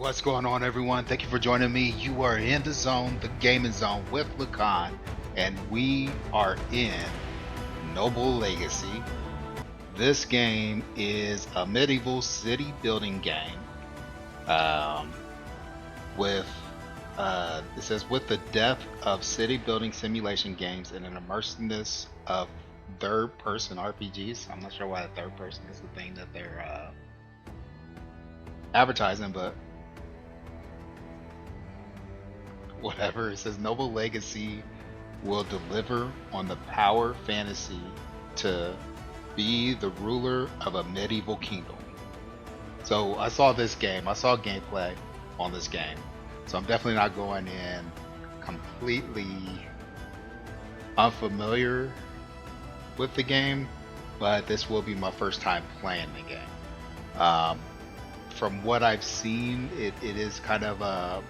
What's going on, everyone? Thank you for joining me. You are in the zone, the gaming zone with Lacan, and we are in Noble Legacy. This game is a medieval city building game with it says with the depth of city building simulation games and an immersiveness of third-person RPGs. I'm not sure why the third person is the thing that they're advertising, but whatever. It says Noble Legacy will deliver on the power fantasy to be the ruler of a medieval kingdom. So I saw this game, I saw gameplay on this game. So I'm definitely not going in completely unfamiliar with the game, but this will be my first time playing the game. From what I've seen, it is kind of a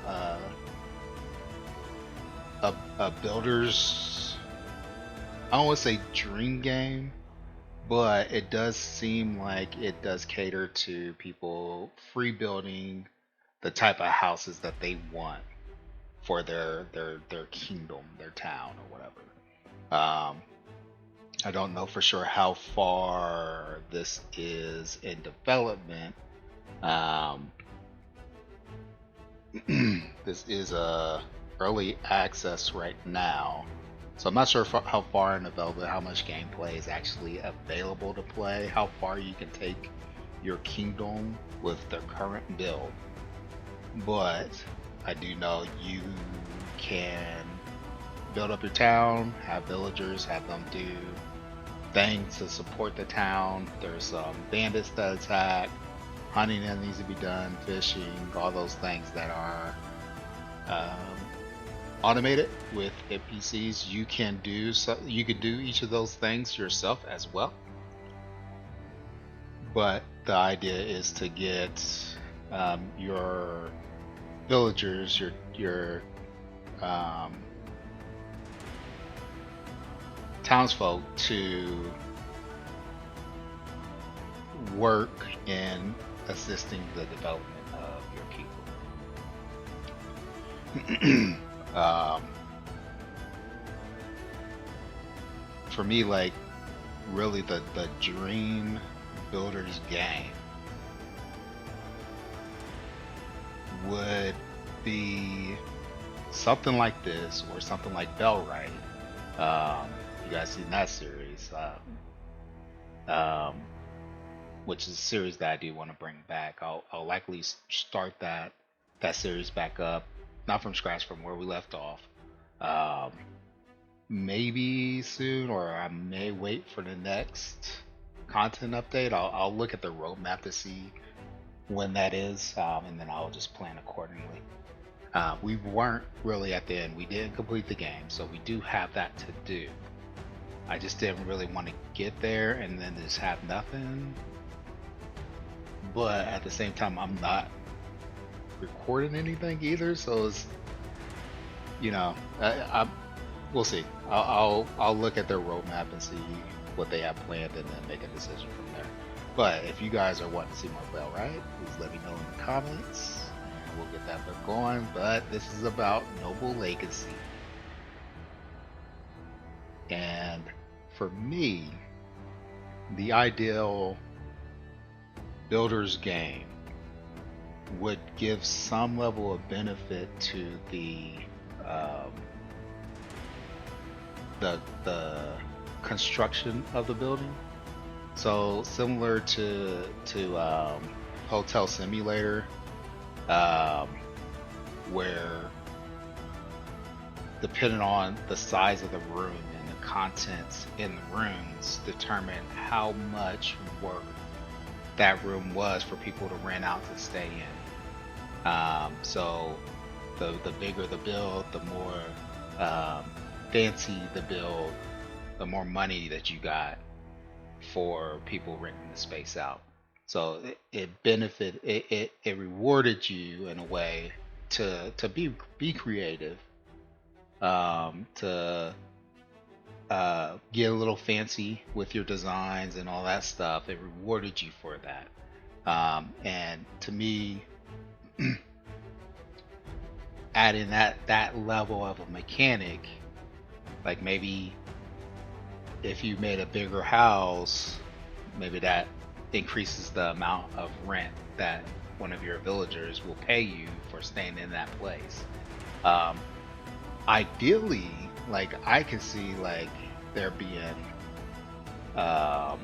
builder's, I don't want to say dream game, but it does seem like it does cater to people free building the type of houses that they want for their kingdom, their town, or whatever. I don't know for sure how far this is in development. This is a early access right now, so I'm not sure how far in development, how much gameplay is actually available to play, how far you can take your kingdom with the current build. But I do know you can build up your town, have villagers, have them do things to support the town. There's bandits that attack, hunting that needs to be done, fishing, all those things that are automated with NPCs. You can do each of those things yourself as well. But the idea is to get your villagers, your townsfolk to work in assisting the development of your kingdom. For me, like, really the dream builder's game would be something like this, or something like Bellwright. You guys seen that series, which is a series that I do want to bring back. I'll likely start that series back up, not from scratch, from where we left off. Maybe soon, or I may wait for the next content update. I'll look at the roadmap to see when that is, and then I'll just plan accordingly. We weren't really at the end. We didn't complete the game, so we do have that to do. I just didn't really want to get there and then just have nothing. But at the same time, I'm not recording anything either, so it's, we'll see. I'll look at their roadmap and see what they have planned, and then make a decision from there. But if you guys are wanting to see more Bellwright, please let me know in the comments, and we'll get that book going. But this is about Noble Legacy, and for me, the ideal builder's game would give some level of benefit to the construction of the building. So similar to Hotel Simulator, where depending on the size of the room and the contents in the rooms determine how much work that room was for people to rent out to stay in. So the bigger the build, the more fancy the build, the more money that you got for people renting the space out. So it rewarded you in a way to be creative, to get a little fancy with your designs and all that stuff. It rewarded you for that. And to me, adding that level of a mechanic, like maybe if you made a bigger house, maybe that increases the amount of rent that one of your villagers will pay you for staying in that place. Um, Ideally, like I can see like there being um,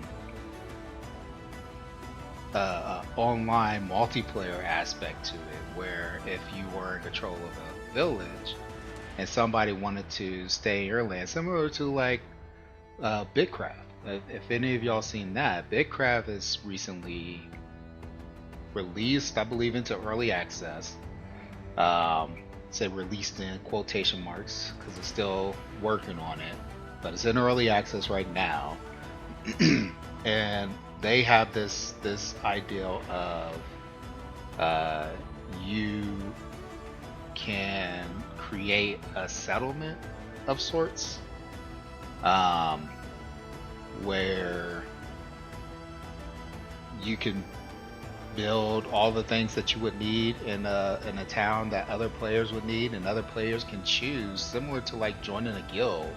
a online multiplayer aspect to it, where if you were in control of a village and somebody wanted to stay in your land, similar to like Bitcraft. If any of y'all seen that, Bitcraft is recently released, I believe, into early access. Say released in quotation marks because it's still working on it, but it's in early access right now. And they have this idea of uh, you can create a settlement of sorts, um, where you can build all the things that you would need in a town that other players would need, and other players can choose, similar to like joining a guild.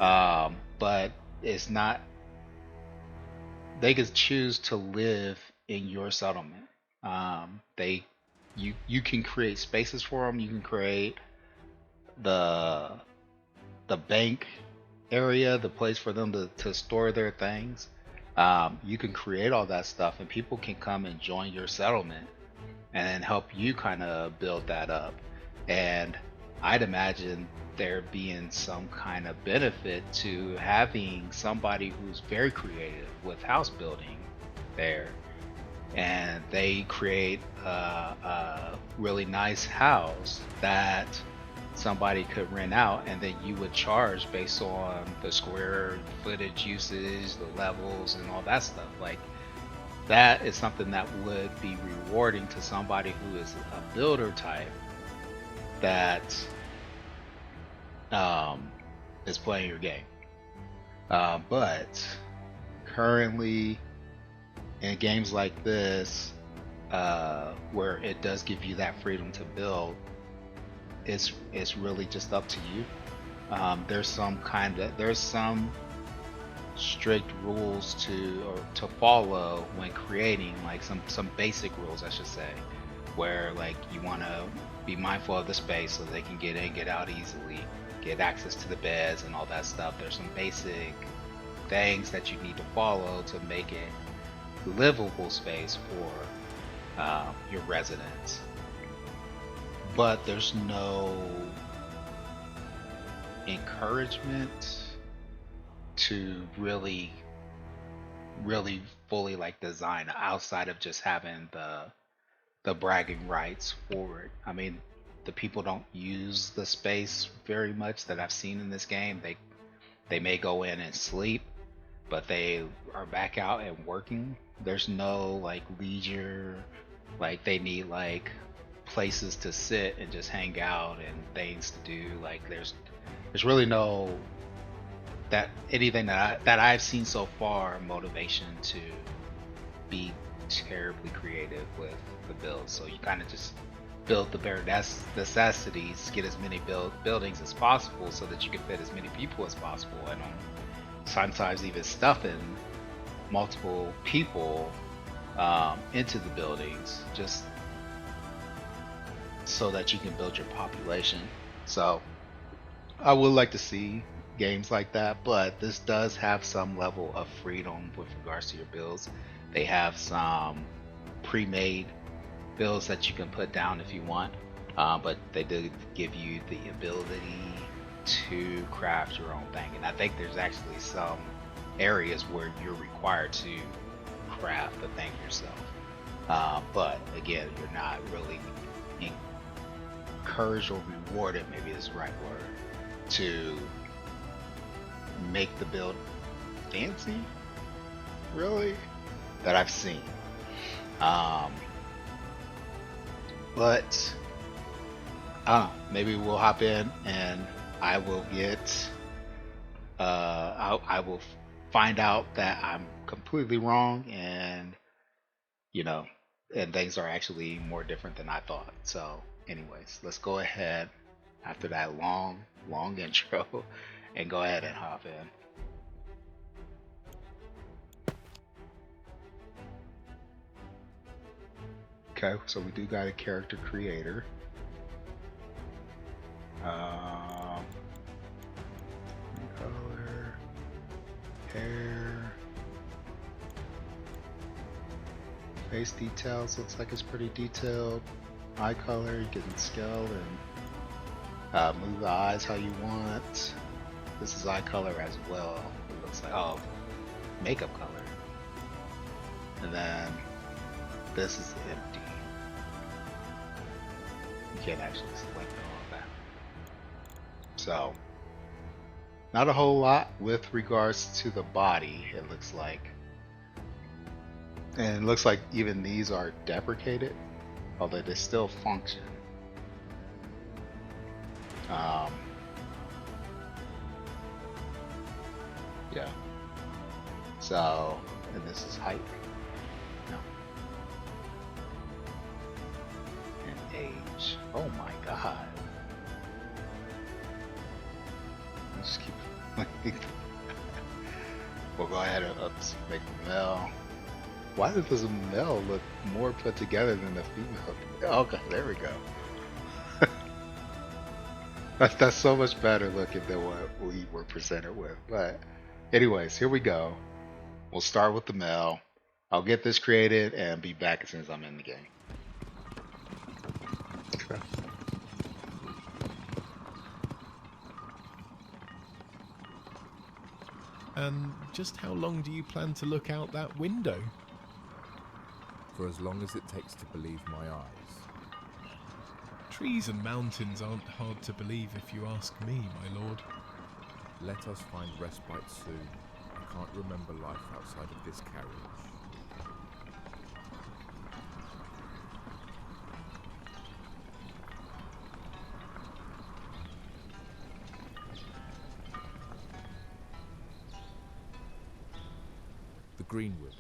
But it's not, they could choose to live in your settlement. They you can create spaces for them. You can create the bank area, the place for them to store their things. You can create all that stuff, and people can come and join your settlement and help you kind of build that up. And I'd imagine there being some kind of benefit to having somebody who's very creative with house building there, and they create a really nice house that somebody could rent out, and then you would charge based on the square footage usage, the levels, and all that stuff. Like that is something that would be rewarding to somebody who is a builder type that is playing your game. But currently in games like this, where it does give you that freedom to build, it's really just up to you. There's some strict rules to follow when creating, like some basic rules, I should say, where like you want to be mindful of the space so they can get in, get out easily, get access to the beds and all that stuff. There's some basic things that you need to follow to make it livable space for your residents. But there's no encouragement to really fully like design outside of just having the bragging rights for it. I mean, the people don't use the space very much that I've seen in this game. They may go in and sleep, but they are back out and working. There's no like leisure, like they need like places to sit and just hang out and things to do. Like there's really no that anything that I've seen so far motivation to be terribly creative with the build. So you kind of just build the bare necessities, get as many buildings as possible so that you can fit as many people as possible, and sometimes even stuffing multiple people into the buildings just so that you can build your population. So I would like to see games like that, but this does have some level of freedom with regards to your builds. They have some pre-made builds that you can put down if you want, but they do give you the ability to craft your own thing. And I think there's actually some areas where you're required to craft the thing yourself. But again, you're not really encouraged or rewarded, maybe is the right word, to make the build fancy, really, that I've seen. But I don't know, maybe we'll hop in and I will get I will find out that I'm completely wrong, and you know, and things are actually more different than I thought. So anyways, let's go ahead after that long intro and go ahead and hop in. Okay, so we do got a character creator. Color, hair, face details looks like it's pretty detailed. Eye color, you can scale and move the eyes how you want. This is eye color as well. It looks like, oh, makeup color. And then this is empty. You can't actually select all of that. So, not a whole lot with regards to the body, it looks like. And it looks like even these are deprecated, although they still function. Yeah. So, and this is height. No. And age. Oh my god. Let's just keep we'll go ahead and make the male. Why does the male look more put together than the female? Okay, there we go. That's so much better looking than what we were presented with. But anyways, here we go. We'll start with the male. I'll get this created and be back as soon as I'm in the game. Okay. And just how long do you plan to look out that window? For as long as it takes to believe my eyes. Trees and mountains aren't hard to believe if you ask me, my lord. Let us find respite soon. I can't remember life outside of this carriage. The Greenwood,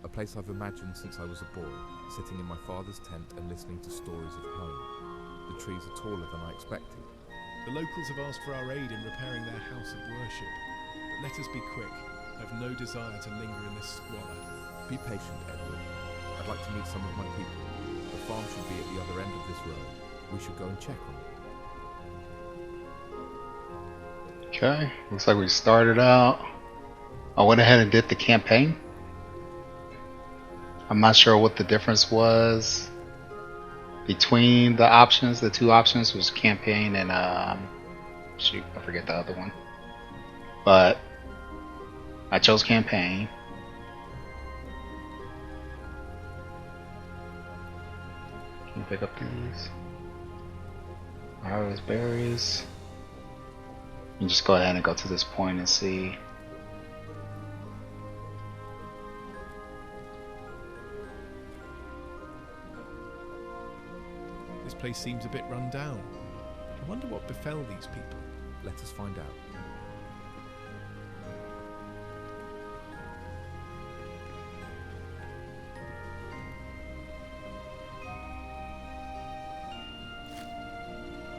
a place I've imagined since I was a boy, sitting in my father's tent and listening to stories of home. The trees are taller than I expected. The locals have asked for our aid in repairing their house of worship. But let us be quick. I have no desire to linger in this squalor. Be patient, Edward. I'd like to meet some of my people. The farm should be at the other end of this road. We should go and check on it. Okay, looks like we started out. I went ahead and did the campaign. I'm not sure what the difference was between the options. The two options was campaign and shoot, I forget the other one. But I chose campaign. Can you pick up these? Harvest berries. You can just go ahead and go to this point and see. This place seems a bit run down. I wonder what befell these people. Let us find out.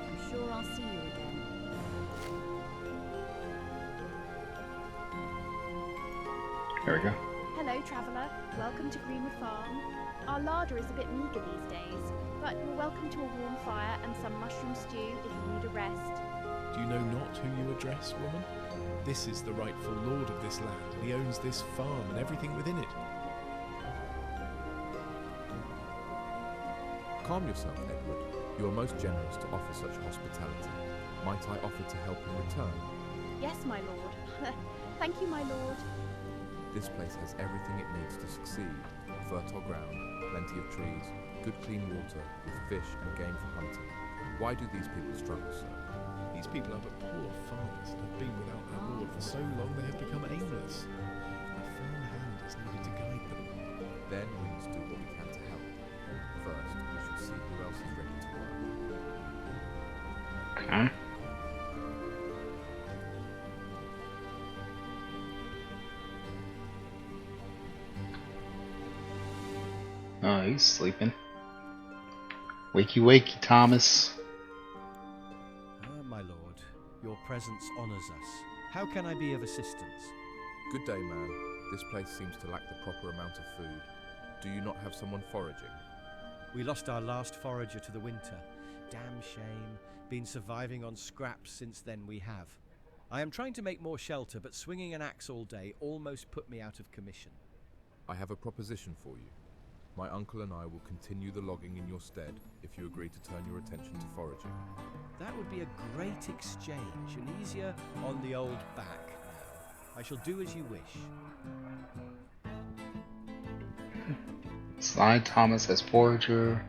I'm sure I'll see you again. There we go. Hello, traveller. Welcome to Greenwood Farm. Our larder is a bit meagre these days, but you're welcome to a warm fire and some mushroom stew if you need a rest. Do you know not who you address, woman? This is the rightful lord of this land, and he owns this farm and everything within it. Calm yourself, Edward. You are most generous to offer such hospitality. Might I offer to help in return? Yes, my lord. Thank you, my lord. This place has everything it needs to succeed. Fertile ground, plenty of trees, good clean water, with fish and game for hunting. Why do these people struggle so? These people are but poor farmers and have been without their lord for so long they have become aimless. A firm hand is needed to guide them. Then we must do what we can to help. First, we should see who else is ready to work. Okay. Oh, he's sleeping. Wakey wakey, Thomas. My lord, your presence honours us. How can I be of assistance? Good day, man. This place seems to lack the proper amount of food. Do you not have someone foraging? We lost our last forager to the winter. Damn shame. Been surviving on scraps since then we have. I am trying to make more shelter, but swinging an axe all day almost put me out of commission. I have a proposition for you. My uncle and I will continue the logging in your stead if you agree to turn your attention to foraging. That would be a great exchange, and easier on the old back now. I shall do as you wish. Assign Thomas as forager.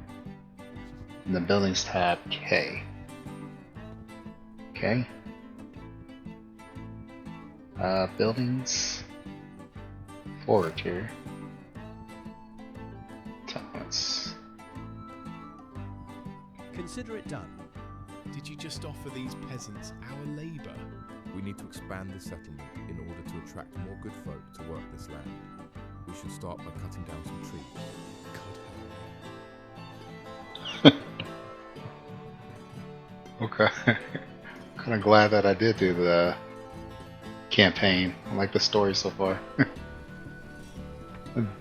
In the buildings tab, K. Okay. Buildings. Forager. Thomas. Consider it done. Did you just offer these peasants our labour? We need to expand the settlement in order to attract more good folk to work this land. We should start by cutting down some trees. Okay. Kind of glad that I did do the campaign. I like the story so far.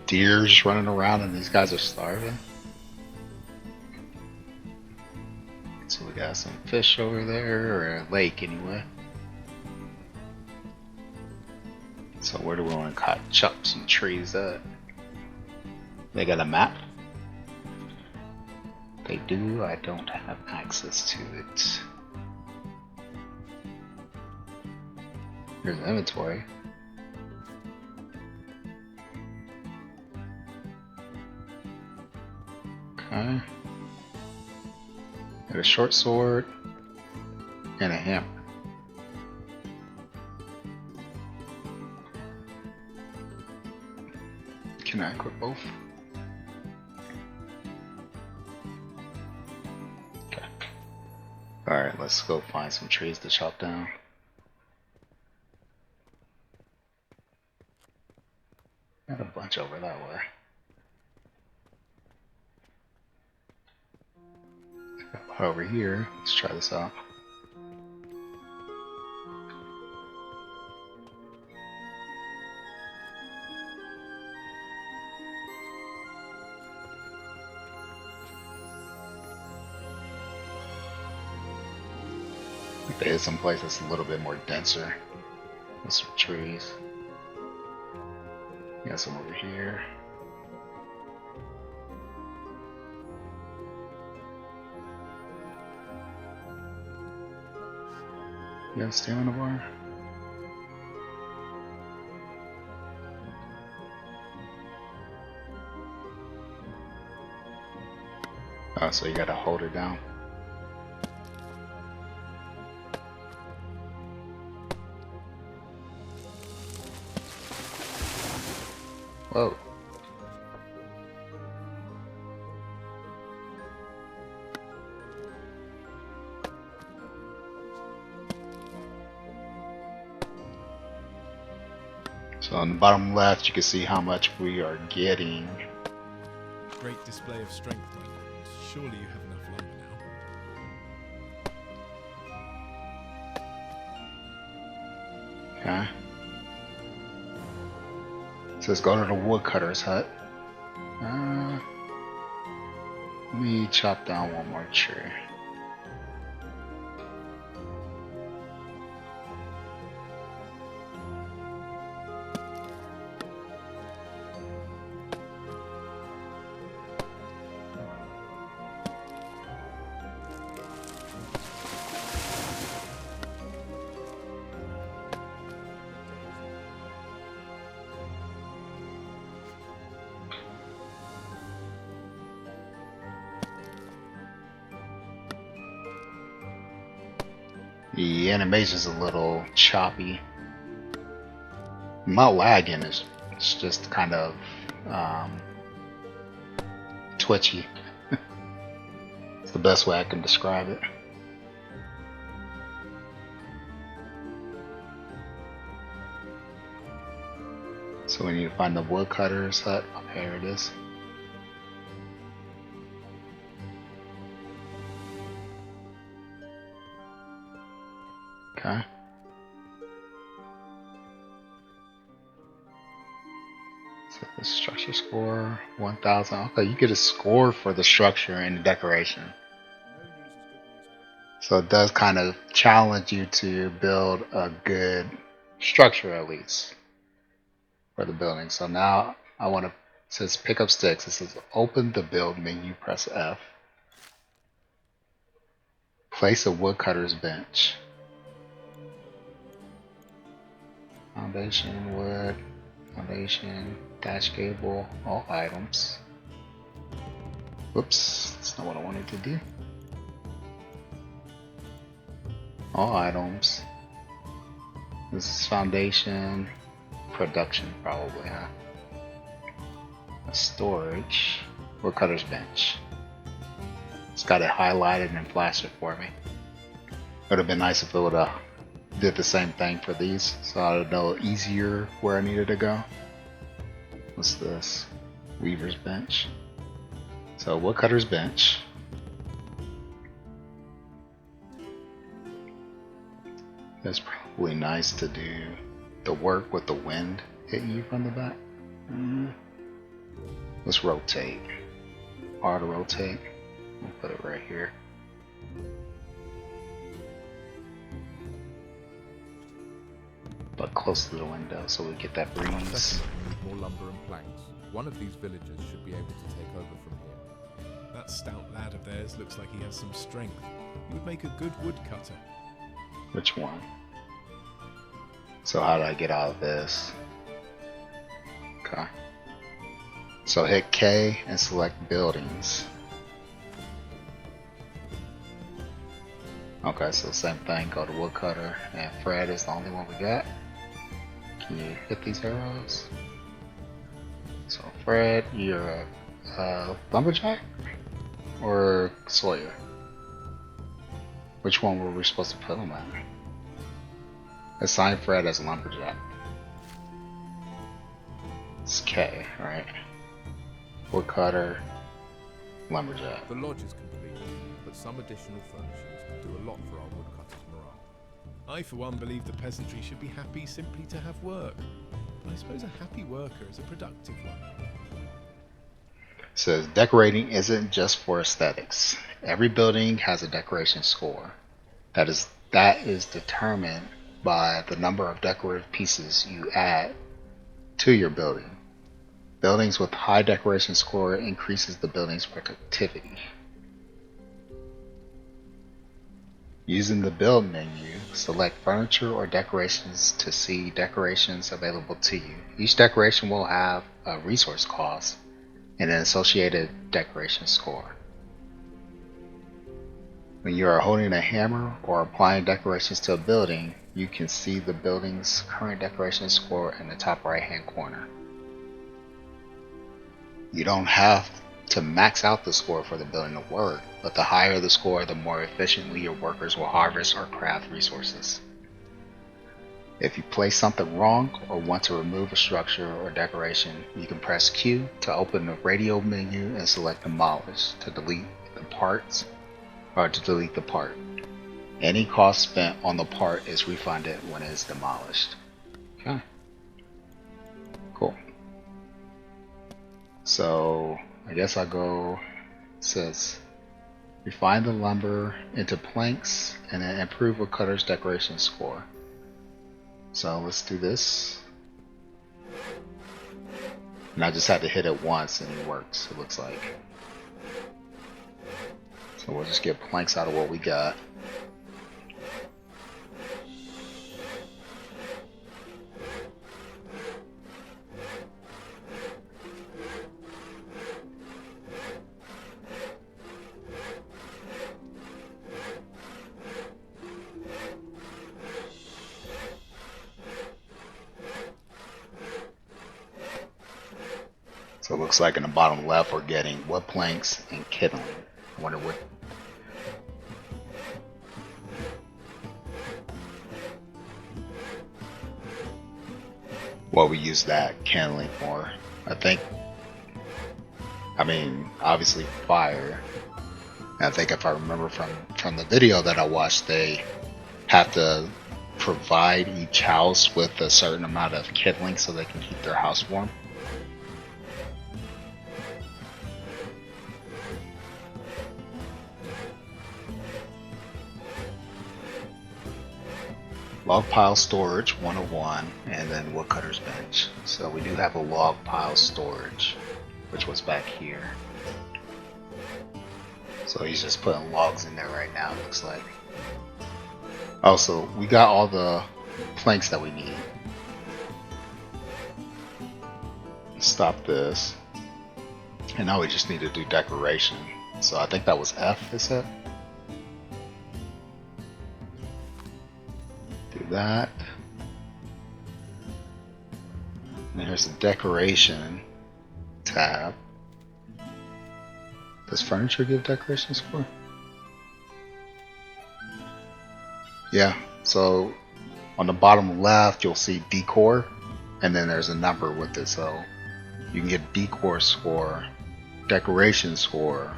Deer's running around and these guys are starving. So we got some fish over there, or a lake anyway. So where do we want to chop some trees at? They got a map? They do, I don't have access to it. Here's the inventory. Okay. Got a short sword and a hammer. Can I equip both? Okay. Alright, let's go find some trees to chop down. Got a bunch over that way. Over here, let's try this out. There is some place that's a little bit more denser with some trees. Got some over here. You got a stamina bar? Oh, so you gotta hold her down. Whoa. So on the bottom left, you can see how much we are getting. Great display of strength, my lord. Surely you have enough lumber now. Okay. It says go to the woodcutter's hut. Let me chop down one more tree. The animation's a little choppy. I'm not lagging, it's just kind of twitchy. It's the best way I can describe it. So we need to find the woodcutter's hut. Oh, here it is. Okay. So the structure score 1000. Okay, you get a score for the structure and the decoration. So it does kind of challenge you to build a good structure at least for the building. So now I want to, it says pick up sticks. It says open the build menu, press F. Place a woodcutter's bench. Foundation, wood, foundation, dash cable, all items. Whoops, that's not what I wanted to do. All items. This is foundation, production probably, huh? A storage, woodcutter's bench. It's got it highlighted and flashed for me. Would have been nice if it would have did the same thing for these, so I would know easier where I needed to go. What's this? Weaver's bench. So woodcutter's bench. It's probably nice to do the work with the wind hitting you from the back. Let's rotate. R to rotate. We'll put it right here. But close to the window so we get that breeze. Secondly, we need more lumber and planks. One of these villagers should be able to take over from here. That stout lad of theirs looks like he has some strength. He would make a good woodcutter. Which one? So how do I get out of this? Okay. So hit K and select buildings. Okay, so same thing, go to woodcutter, and Fred is the only one we got. Can you hit these arrows? So Fred, you're a lumberjack or Sawyer? Which one were we supposed to put him at? Assign Fred as lumberjack. It's K, right? Woodcutter, lumberjack. The lodge is complete, but some additional furnishings could do a lot for our woodcutters' morale. I, for one, believe the peasantry should be happy simply to have work. But I suppose a happy worker is a productive one. Says decorating isn't just for aesthetics. Every building has a decoration score. That is determined by the number of decorative pieces you add to your building. Buildings with high decoration score increases the building's productivity. Using the build menu, select furniture or decorations to see decorations available to you. Each decoration will have a resource cost and an associated decoration score. When you are holding a hammer or applying decorations to a building, you can see the building's current decoration score in the top right hand corner. You don't have to max out the score for the building to work, but the higher the score, the more efficiently your workers will harvest or craft resources. If you place something wrong or want to remove a structure or decoration, you can press Q to open the radio menu and select Demolish to delete the parts or to delete the part. Any cost spent on the part is refunded when it is demolished. Okay. Cool. So I guess I'll go, it says refine the lumber into planks and then improve a cutter's decoration score. So let's do this. And I just had to hit it once and it works, it looks like. So we'll just get planks out of what we got. So it looks like in the bottom left we're getting wood planks and kindling. I wonder what we use that kindling for. I mean obviously fire. And I think if I remember from the video that I watched, they have to provide each house with a certain amount of kindling so they can keep their house warm. Log pile storage 101, and then woodcutter's bench. So we do have a log pile storage, which was back here. So he's just putting logs in there right now, it looks like. Also, we got all the planks that we need. Stop this. And now we just need to do decoration. So I think that was F, is it? Do that. And here's the decoration tab. Does furniture give decoration score? Yeah, so on the bottom left you'll see decor, and then there's a number with it, so you can get decor score, decoration score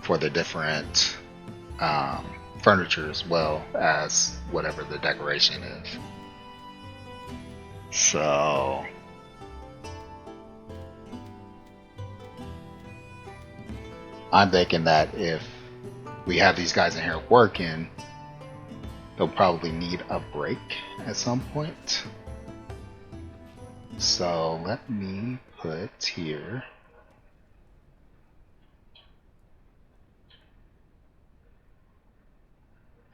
for the different furniture as well as whatever the decoration is. So I'm thinking that if we have these guys in here working, they'll probably need a break at some point. So let me put here.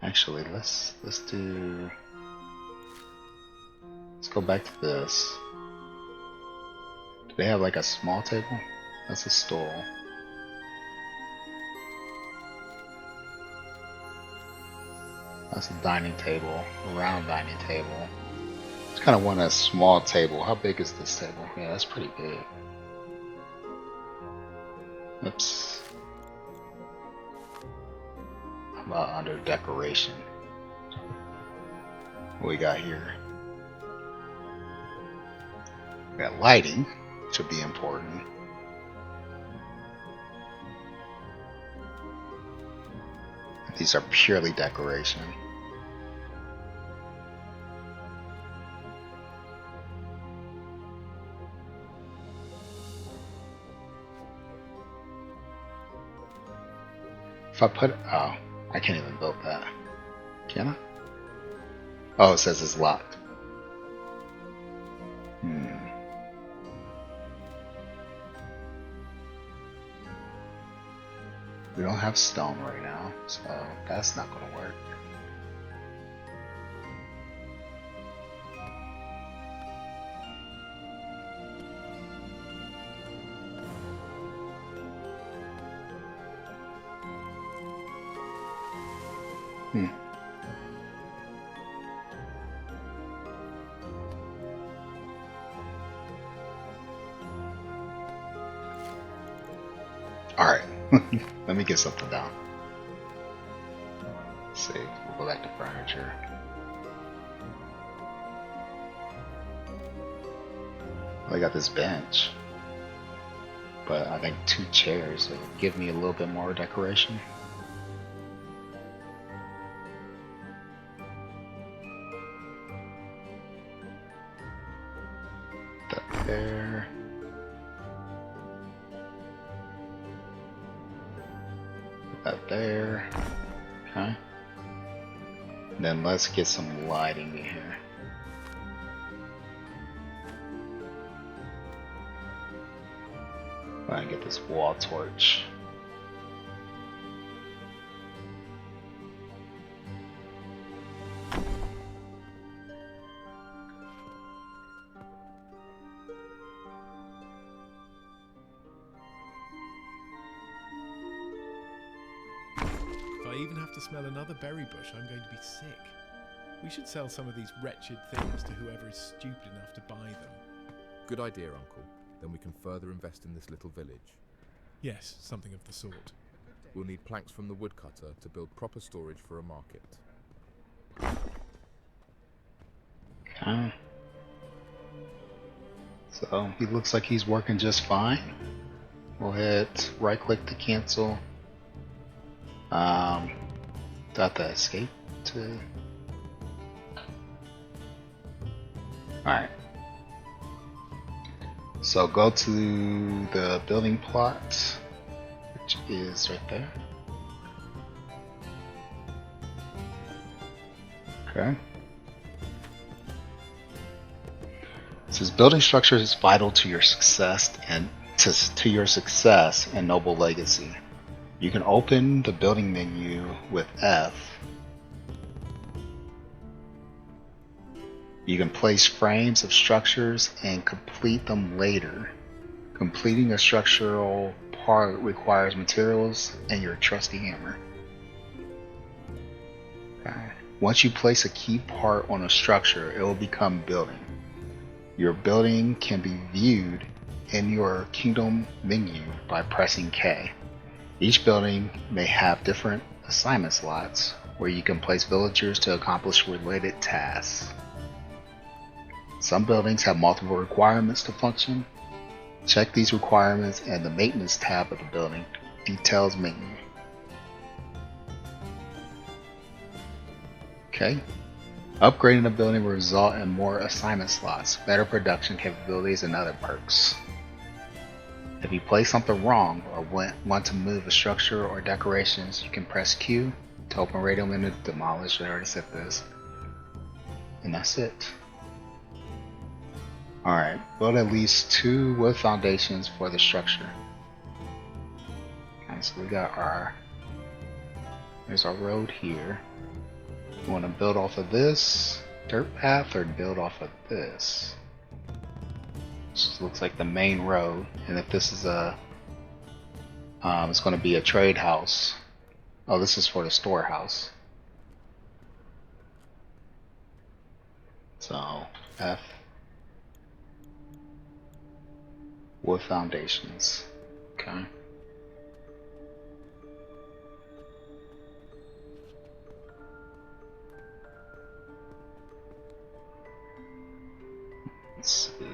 Actually, let's go back to this. Do they have like a small table? That's a stool. That's a dining table, a round dining table. Just kind of want a small table. How big is this table? Yeah, that's pretty big. Oops. How about under decoration? What we got here? We got lighting, which would be important. These are purely decoration. If I put, oh, I can't even build that. Can I? Oh, it says it's locked. We don't have stone right now, so that's not going to work. Alright, let me get something down. Let's see, we'll go back to furniture. I got this bench, but I think 2 chairs will give me a little bit more decoration. That there. That there. Okay. And then let's get some lighting in here. I get this wall torch. If I even have to smell another berry bush, I'm going to be sick. We should sell some of these wretched things to whoever is stupid enough to buy them. Good idea, Uncle. Then we can further invest in this little village. Yes, something of the sort. We'll need planks from the woodcutter to build proper storage for a market. Okay. So he looks like he's working just fine. We'll hit right click to cancel. Got the escape to Alright. So go to the building plot, which is right there. Okay. It says building structures is vital to your success and to your success and noble legacy. You can open the building menu with F. You can place frames of structures and complete them later. Completing a structural part requires materials and your trusty hammer. Okay. Once you place a key part on a structure, it will become building. Your building can be viewed in your kingdom menu by pressing K. Each building may have different assignment slots where you can place villagers to accomplish related tasks. Some buildings have multiple requirements to function. Check these requirements in the maintenance tab of the building details menu. Okay. Upgrading a building will result in more assignment slots, better production capabilities, and other perks. If you place something wrong or want to move a structure or decorations, you can press Q to open radio menu to demolish. I already said this. And that's it. Alright, build at least 2 wood foundations for the structure. Okay, so we got there's our road here. We want to build off of this dirt path or build off of this. This looks like the main road, and if this is it's going to be a trade house. Oh, this is for the storehouse. So F. Wood foundations. Okay. Let's see.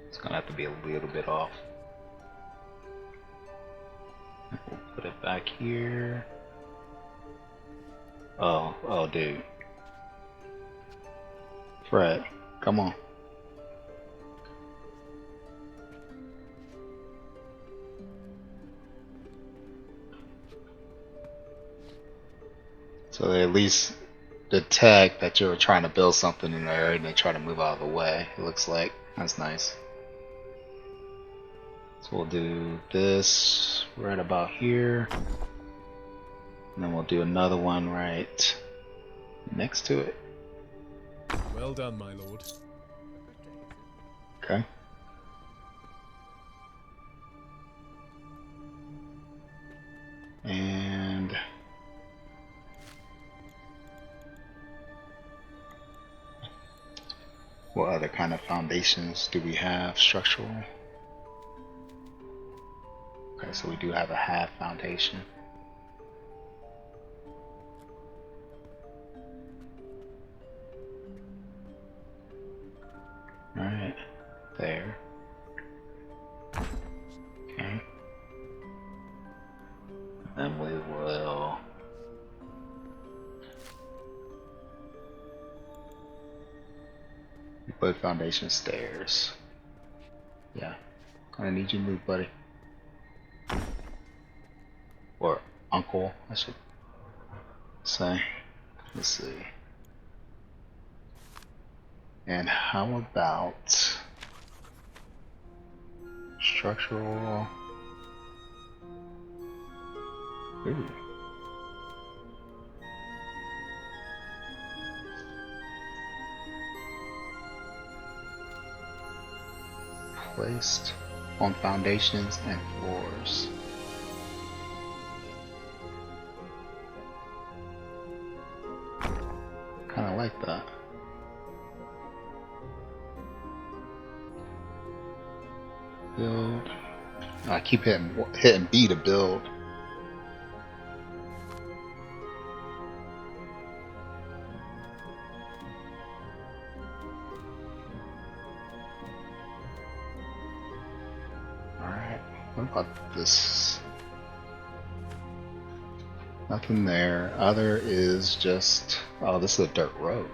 It's gonna have to be a little bit off. We'll put it back here. Oh, dude. Fred, come on. So they at least detect that you're trying to build something in there and they try to move out of the way, it looks like. That's nice. So we'll do this right about here. And then we'll do another one right next to it. Well done, my lord. Okay. And what other kind of foundations do we have? Structural. Okay, so we do have a half foundation. Alright, there. Okay. Then we will put foundation stairs. Yeah, gonna need you to move, buddy. Or uncle, I should say. Let's see. And how about structural? Ooh. Placed on foundations and floors. Kind of like that. Build. I keep hitting B to build. about this? Nothing there. Other is just, oh, this is a dirt road.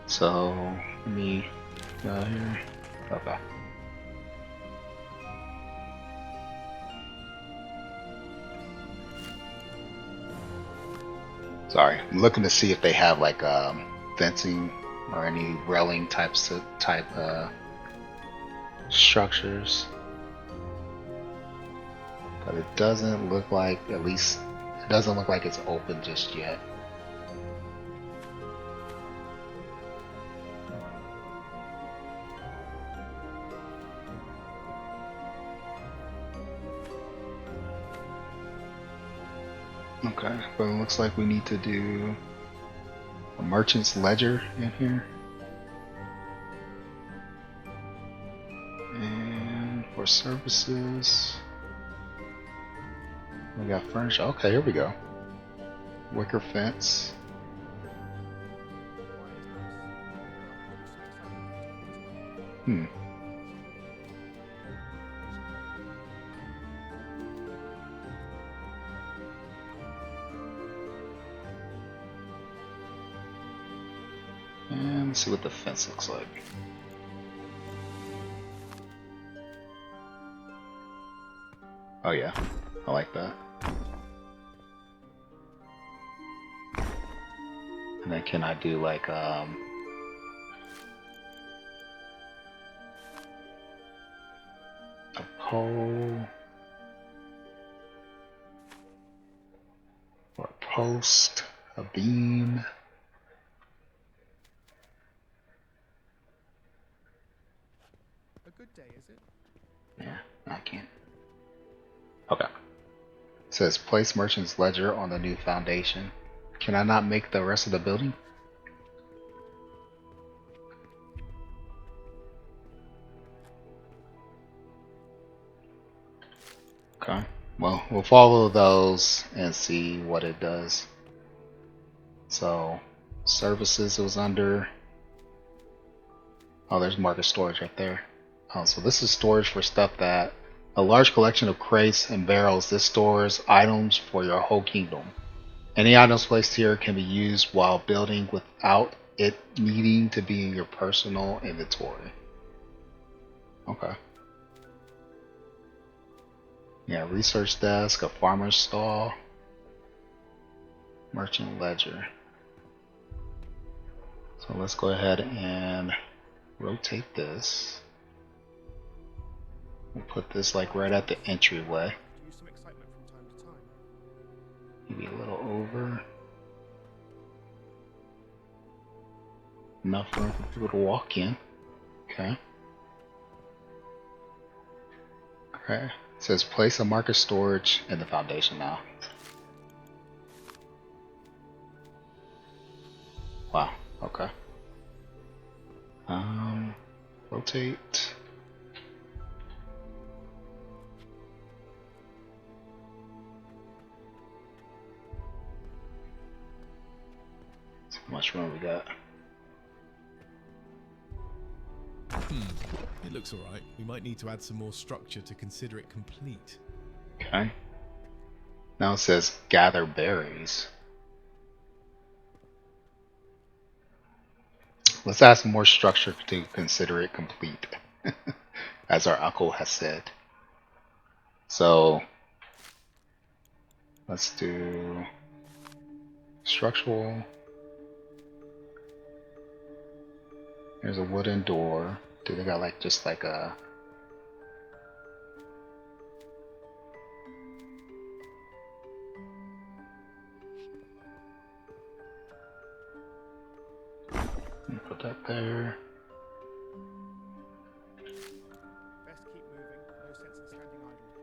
So, let me go here. Okay. Sorry, I'm looking to see if they have like fencing or any railing type structures, but it doesn't look like, at least it doesn't look like it's open just yet. Okay, but it looks like we need to do a merchant's ledger in here. And for services, we got furniture. Okay, here we go. Wicker fence. And let's see what the fence looks like. Oh yeah, I like that. And then can I do like a pole or a post, a beam? A good day, is it? Yeah, I can't. Okay. It says place merchant's ledger on the new foundation. Can I not make the rest of the building? Okay. Well, we'll follow those and see what it does. So, services was under. Oh, there's market storage right there. Oh, so this is storage for stuff that a large collection of crates and barrels. This stores items for your whole kingdom. Any items placed here can be used while building without it needing to be in your personal inventory. Okay. Yeah, research desk, a farmer's stall, merchant ledger. So let's go ahead and rotate this. We'll put this like right at the entryway. Use some excitement from time to time. Maybe a little over. Enough room for people to walk in. Okay. Okay. It says place a market storage in the foundation now. Wow. Okay. Rotate. How much room we got? It looks alright. We might need to add some more structure to consider it complete. Okay. Now it says gather berries. Let's add some more structure to consider it complete, as our uncle has said. So let's do structural. There's a wooden door. Do they got like just like a put that there. Best keep moving. No sense in standing idle.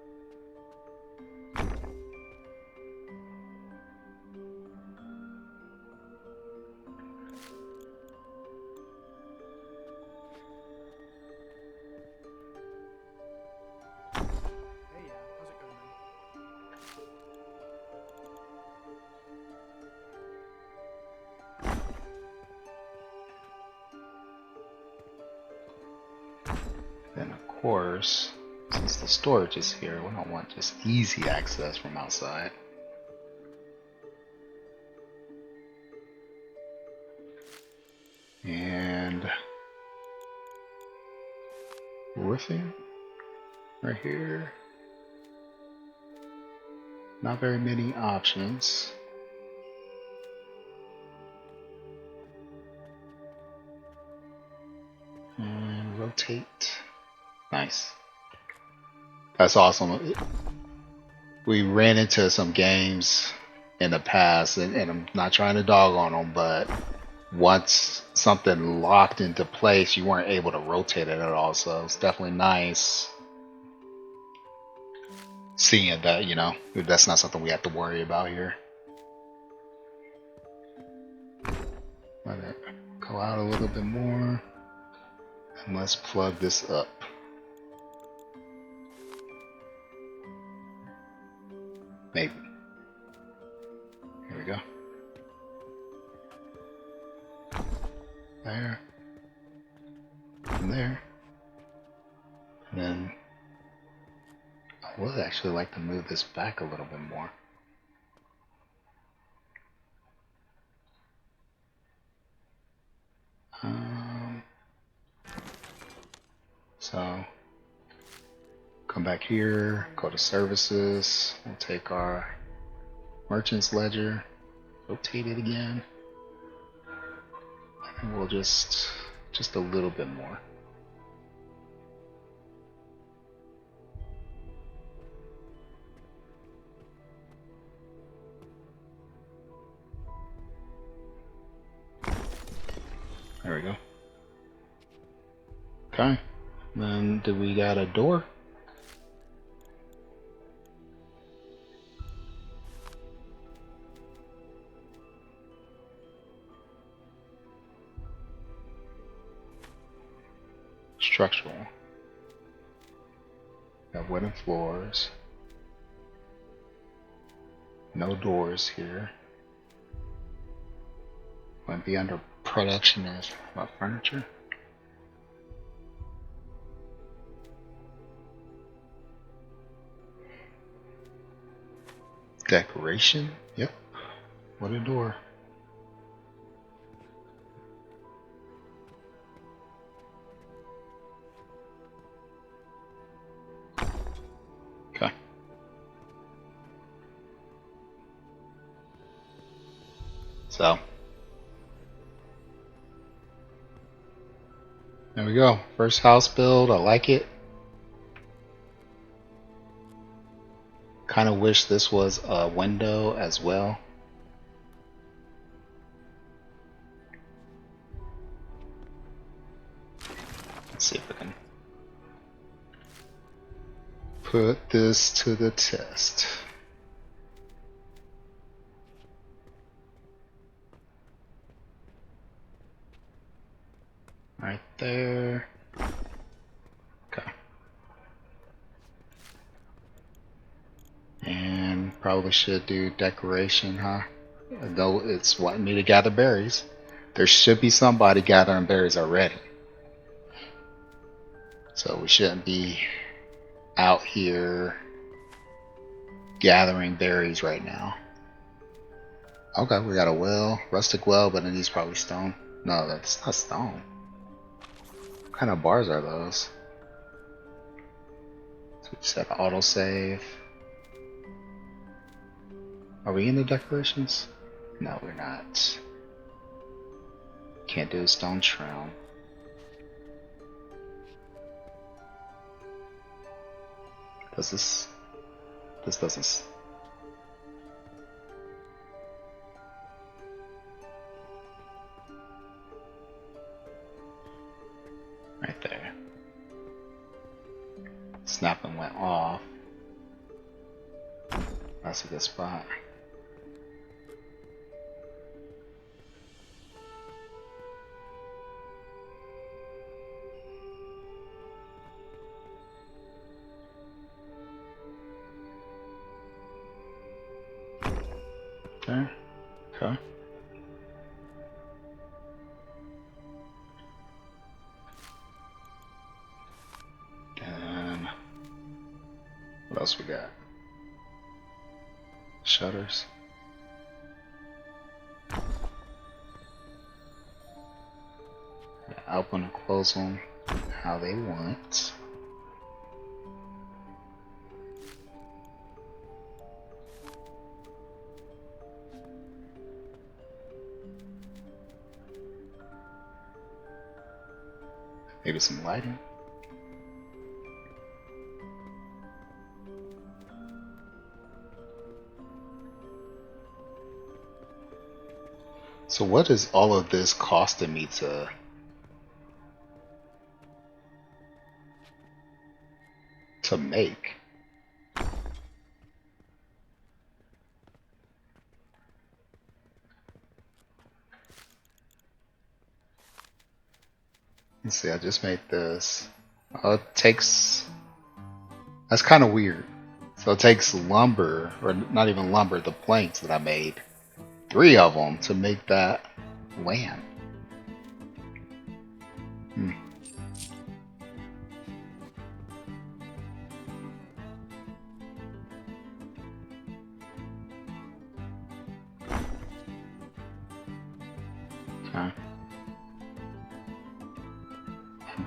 course, since the storage is here, we don't want just easy access from outside. And roofing right here. Not very many options. And rotate. Nice. That's awesome. We ran into some games in the past, and I'm not trying to dog on them, but once something locked into place, you weren't able to rotate it at all. So it's definitely nice seeing that, you know, that's not something we have to worry about here. Let it go out a little bit more. And let's plug this up. Maybe. Here we go. There. And there. And then I would actually like to move this back a little bit more. So come back here, go to services, we'll take our merchant's ledger, rotate it again, and we'll just a little bit more. There we go. Okay. Then do we got a door? Structural. Got wooden floors. No doors here. Might be under production of furniture. Decoration. Yep. What a door. Okay. So there we go. First house build. I like it. Kind of wish this was a window as well. Let's see if we can put this to the test. Right there. Okay. And probably should do decoration, huh? Though it's wanting me to gather berries. There should be somebody gathering berries already. So we shouldn't be out here gathering berries right now. Okay, we got a well, rustic well, but it needs probably stone. No, that's not stone. What kind of bars are those? So we just have autosave. Are we in the decorations? No, we're not. Can't do a stone shroud. Does this doesn't. Right there. Snapping went off. That's a good spot. There. Okay. What else we got? Shutters. Yeah, open and close them how they want. Maybe some lighting. So what is all of this costing me to make? Let's see, I just made this. It takes, that's kind of weird. So it takes lumber, or not even lumber, the planks that I made, 3 of them to make that lamp.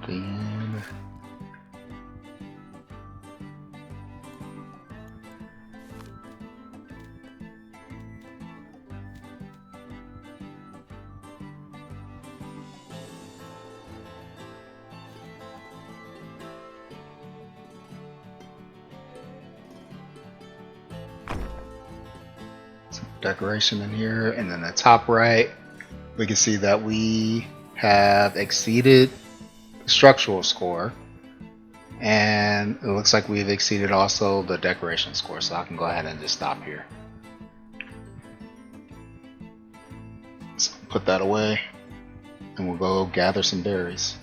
Okay. And then some decoration in here, and then the top right, we can see that we have exceeded the structural score, and it looks like we've exceeded also the decoration score, so I can go ahead and just stop here. So put that away, and we'll go gather some berries.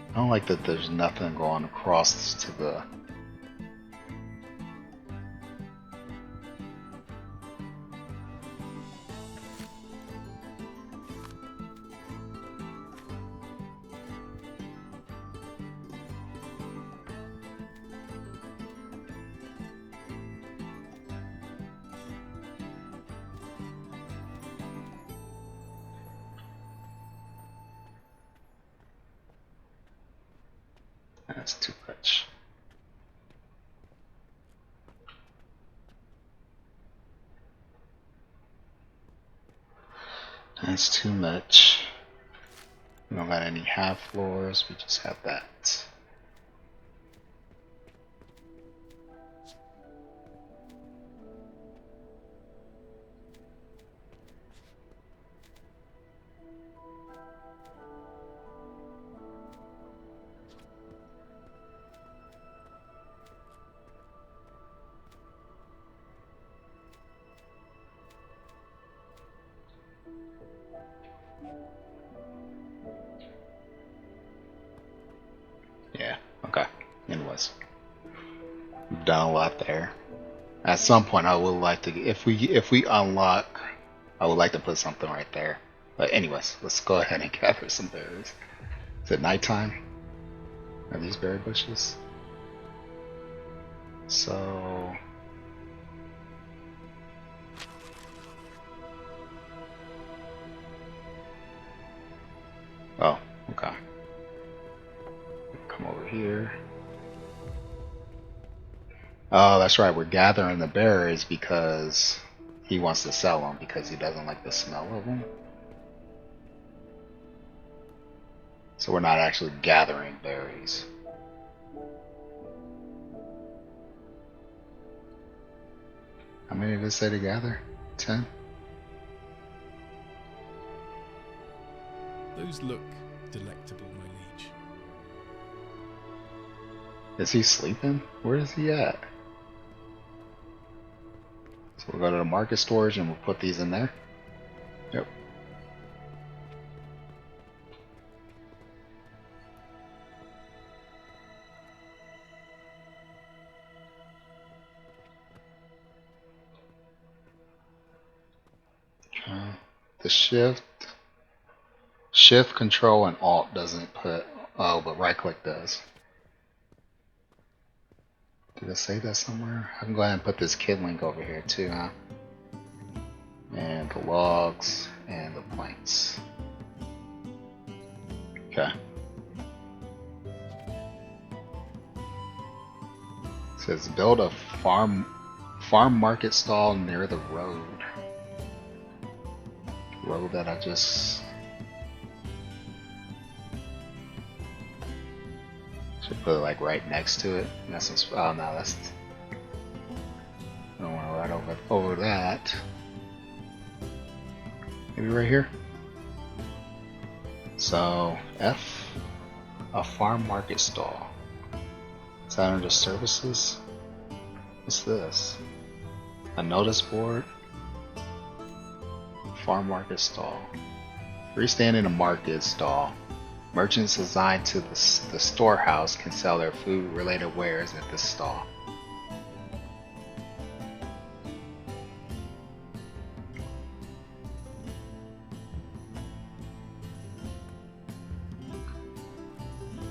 I don't like that there's nothing going across to the... That's too much. That's too much. We don't got any half floors, we just have that. Yeah, okay. Anyways, we've done a lot there. At some point, I would like to, if we unlock, I would like to put something right there. But anyways, let's go ahead and gather some berries. Is it nighttime? Are these berry bushes? So oh, okay. Come over here. Oh, that's right. We're gathering the berries because he wants to sell them because he doesn't like the smell of them. So we're not actually gathering berries. How many did it say to gather? 10? Those look delectable, my liege. Is he sleeping? Where is he at? So we'll go to the market storage and we'll put these in there. Yep. The shift. Shift, Control, and Alt doesn't put. Oh, but right click does. Did I say that somewhere? I can go ahead and put this kit link over here too, huh? And the logs and the planks. Okay. It says build a farm market stall near the road. Road that I just should put it like right next to it. That's some, oh no, that's I don't want to ride over that. Maybe right here. So F, a farm market stall. Is that under services? What's this? A notice board. Farm market stall. Freestanding a market stall. Merchants assigned to the storehouse can sell their food-related wares at this stall.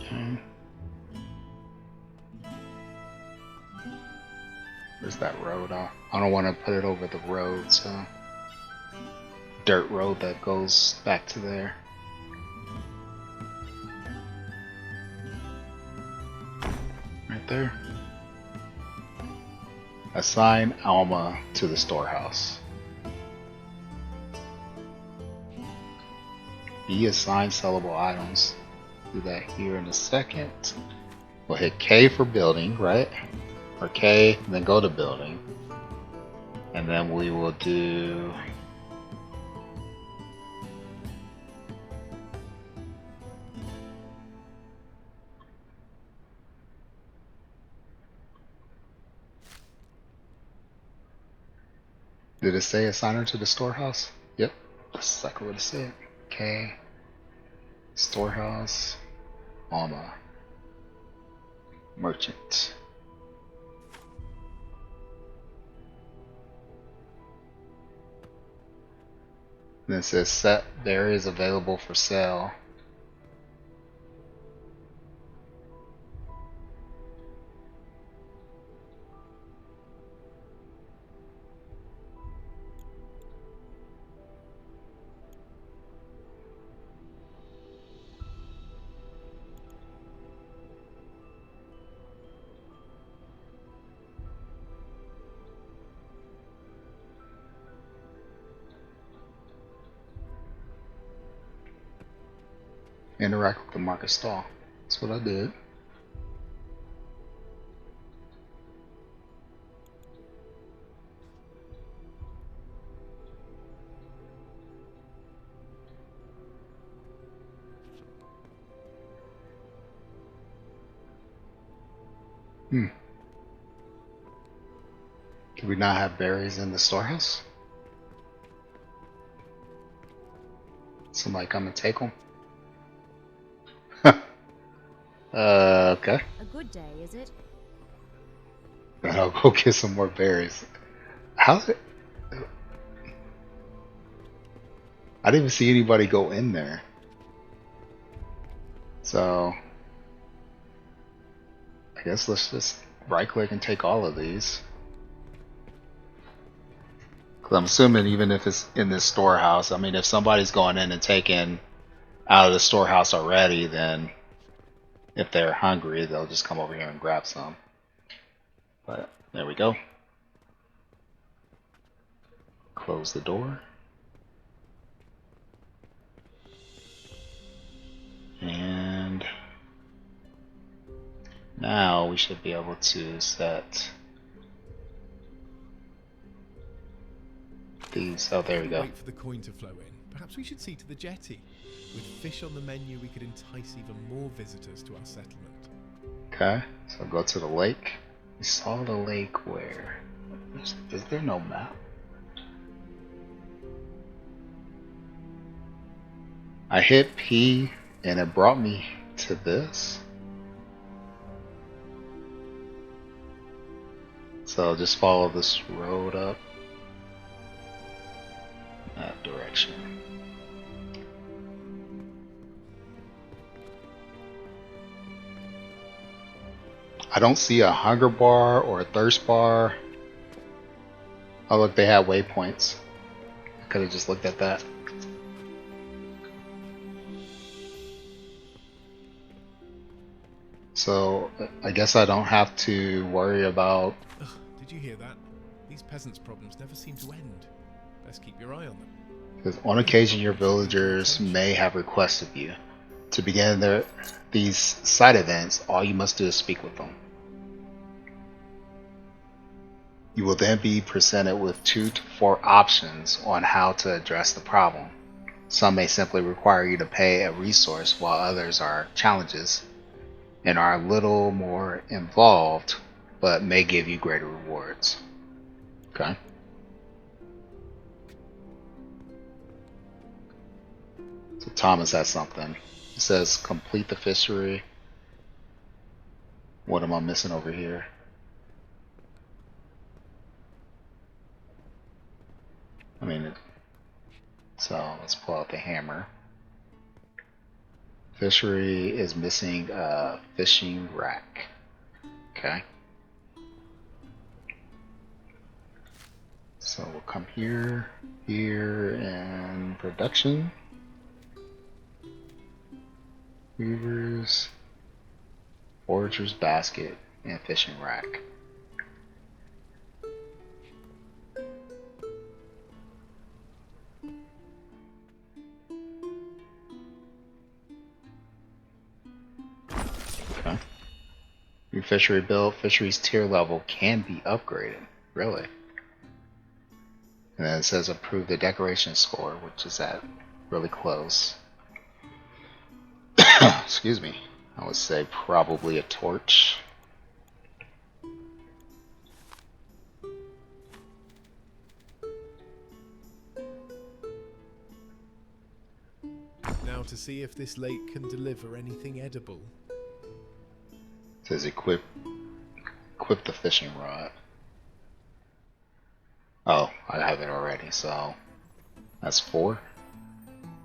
Okay. Where's that road? I don't want to put it over the road, so dirt road that goes back to there. Right there. Assign Alma to the storehouse. E assign sellable items. Do that here in a second. We'll hit K for building, right? Or K, and then go to building. And then we will do did it say assign her to the storehouse? Yep, that's exactly what it said. Okay. Storehouse. Alma. Merchant. Then it says set berries available for sale. Interact with the market stall. That's what I did. Do we not have berries in the storehouse? Somebody come and take them? Okay. A good day, is it? Then I'll go get some more berries. How's it? I didn't even see anybody go in there. So I guess let's just right click and take all of these. Cause I'm assuming even if it's in this storehouse, I mean if somebody's going in and taking out of the storehouse already, then if they're hungry, they'll just come over here and grab some. But there we go. Close the door. And now we should be able to set these. Oh, there we go. Wait for the coin to flow in. Perhaps we should see to the jetty. With fish on the menu, we could entice even more visitors to our settlement. Okay, so go to the lake. We saw the lake where? Is there no map? I hit P and it brought me to this. So just follow this road up that direction. I don't see a hunger bar or a thirst bar. Oh look, they have waypoints. I could have just looked at that. So I guess I don't have to worry about... Ugh, did you hear that? These peasants' problems never seem to end. Best keep your eye on them. Because on occasion your villagers may have requests of you. To begin these side events, all you must do is speak with them. You will then be presented with 2 to 4 options on how to address the problem. Some may simply require you to pay a resource, while others are challenges and are a little more involved, but may give you greater rewards. Okay. So Thomas has something. It says complete the fishery. What am I missing over here? I mean, so let's pull out the hammer. Fishery is missing a fishing rack. Okay. So we'll come here, and production. Weaver's, forager's basket, and fishing rack. Okay. New fishery built. Fishery's tier level can be upgraded. Really? And then it says approve the decoration score, which is at really close. Excuse me. I would say probably a torch. Now to see if this lake can deliver anything edible. It says equip the fishing rod. Oh, I have it already, so that's 4.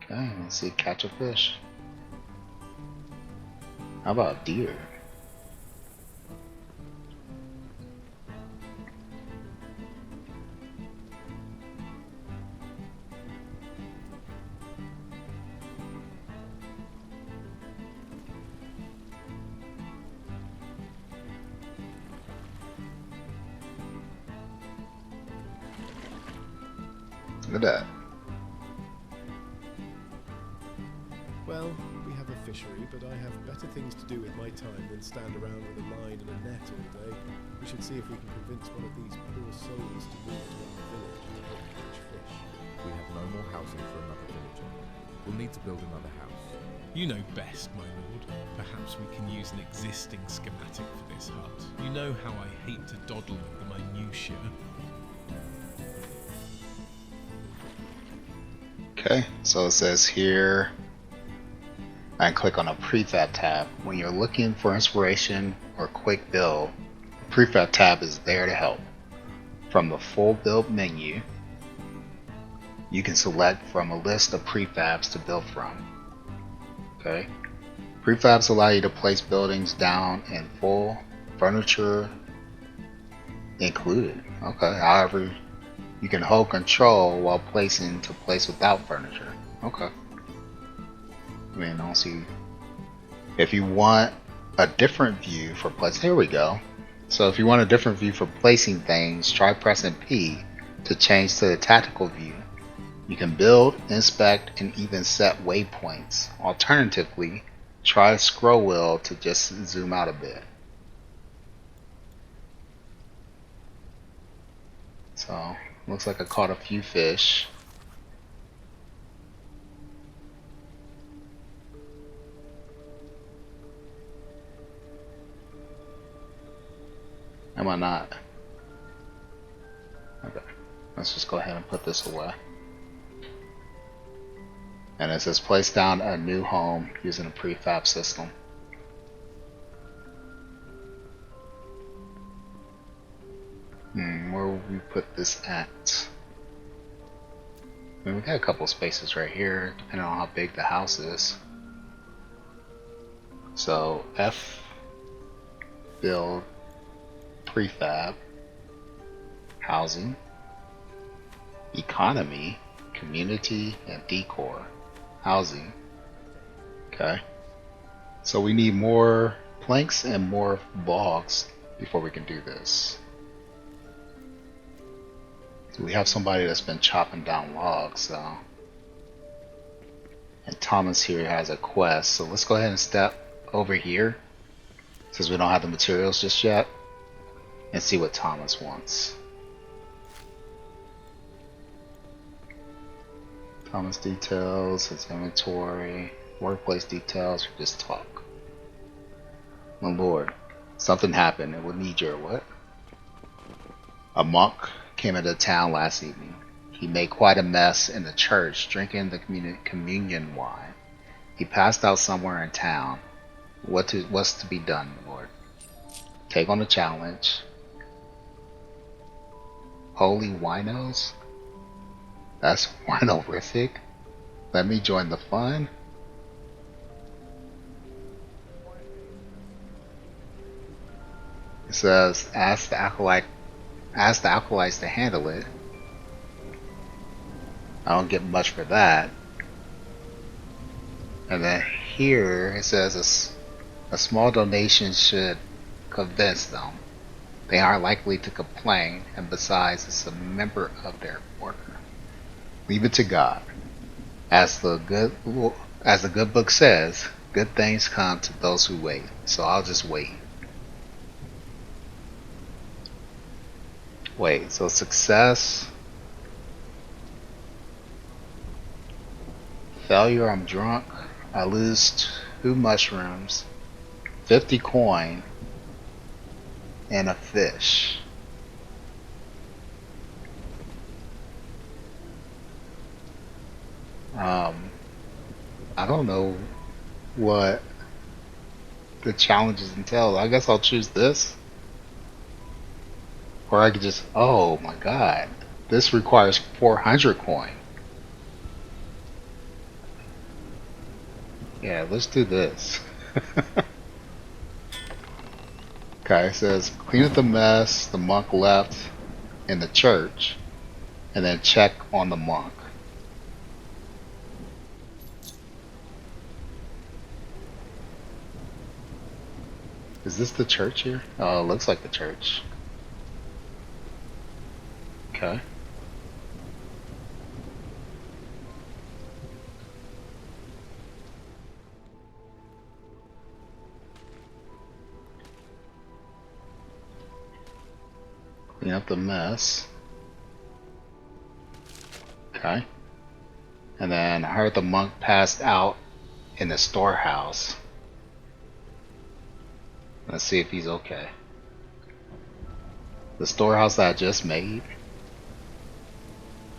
Okay, let's see, catch a fish. How about deer? Look at that. Well, we have a fishery, but I have better things to do with my time than stand around with a line and a net all day. We should see if we can convince one of these poor souls to move to our village and help catch fish. We have no more housing for another villager. We'll need to build another house. You know best, my lord. Perhaps we can use an existing schematic for this hut. You know how I hate to dawdle with the minutiae. Okay, so it says here, I click on a Prefab tab. When you're looking for inspiration or quick build, the Prefab tab is there to help. From the full build menu, you can select from a list of prefabs to build from. Okay, prefabs allow you to place buildings down in full, furniture included. Okay, however, you can hold control while placing to place without furniture. Okay. I mean, I don't see. If you want a different view for placing, here we go. So if you want a different view for placing things, try pressing P to change to the tactical view. You can build, inspect, and even set waypoints. Alternatively, try the scroll wheel to just zoom out a bit. So, looks like I caught a few fish. Am I not? Okay, let's just go ahead and put this away. And it says place down a new home using a prefab system. Where will we put this at? I mean, we got a couple spaces right here, depending on how big the house is. So F. build prefab, housing, economy, community, and decor. Housing. Okay. So we need more planks and more logs before we can do this. So we have somebody that's been chopping down logs, so. And Thomas here has a quest, so let's go ahead and step over here since we don't have the materials just yet and see what Thomas wants. Thomas details, his inventory, workplace details, just talk. My lord, something happened. It would need your what? A monk came into town last evening. He made quite a mess in the church, drinking the communion wine. He passed out somewhere in town. What's to be done, my lord? Take on the challenge. Holy winos? That's winorific. Let me join the fun. It says, ask the acolytes to handle it. I don't get much for that. And then here it says a small donation should convince them. They aren't likely to complain, and besides, it's a member of their order. Leave it to God. As the good book says, good things come to those who wait. So I'll just wait. Wait, so success, failure, I'm drunk, I lose 2 mushrooms, 50 coin, and a fish. I don't know what the challenges entail. I guess I'll choose this. Or I could just, oh my god, this requires 400 coin. Yeah, let's do this. Okay, it says, clean up the mess the monk left in the church, and then check on the monk. Is this the church here? Oh, it looks like the church. Okay. Clean up the mess. Okay. And then I heard the monk passed out in the storehouse. Let's see if he's okay. The storehouse that I just made.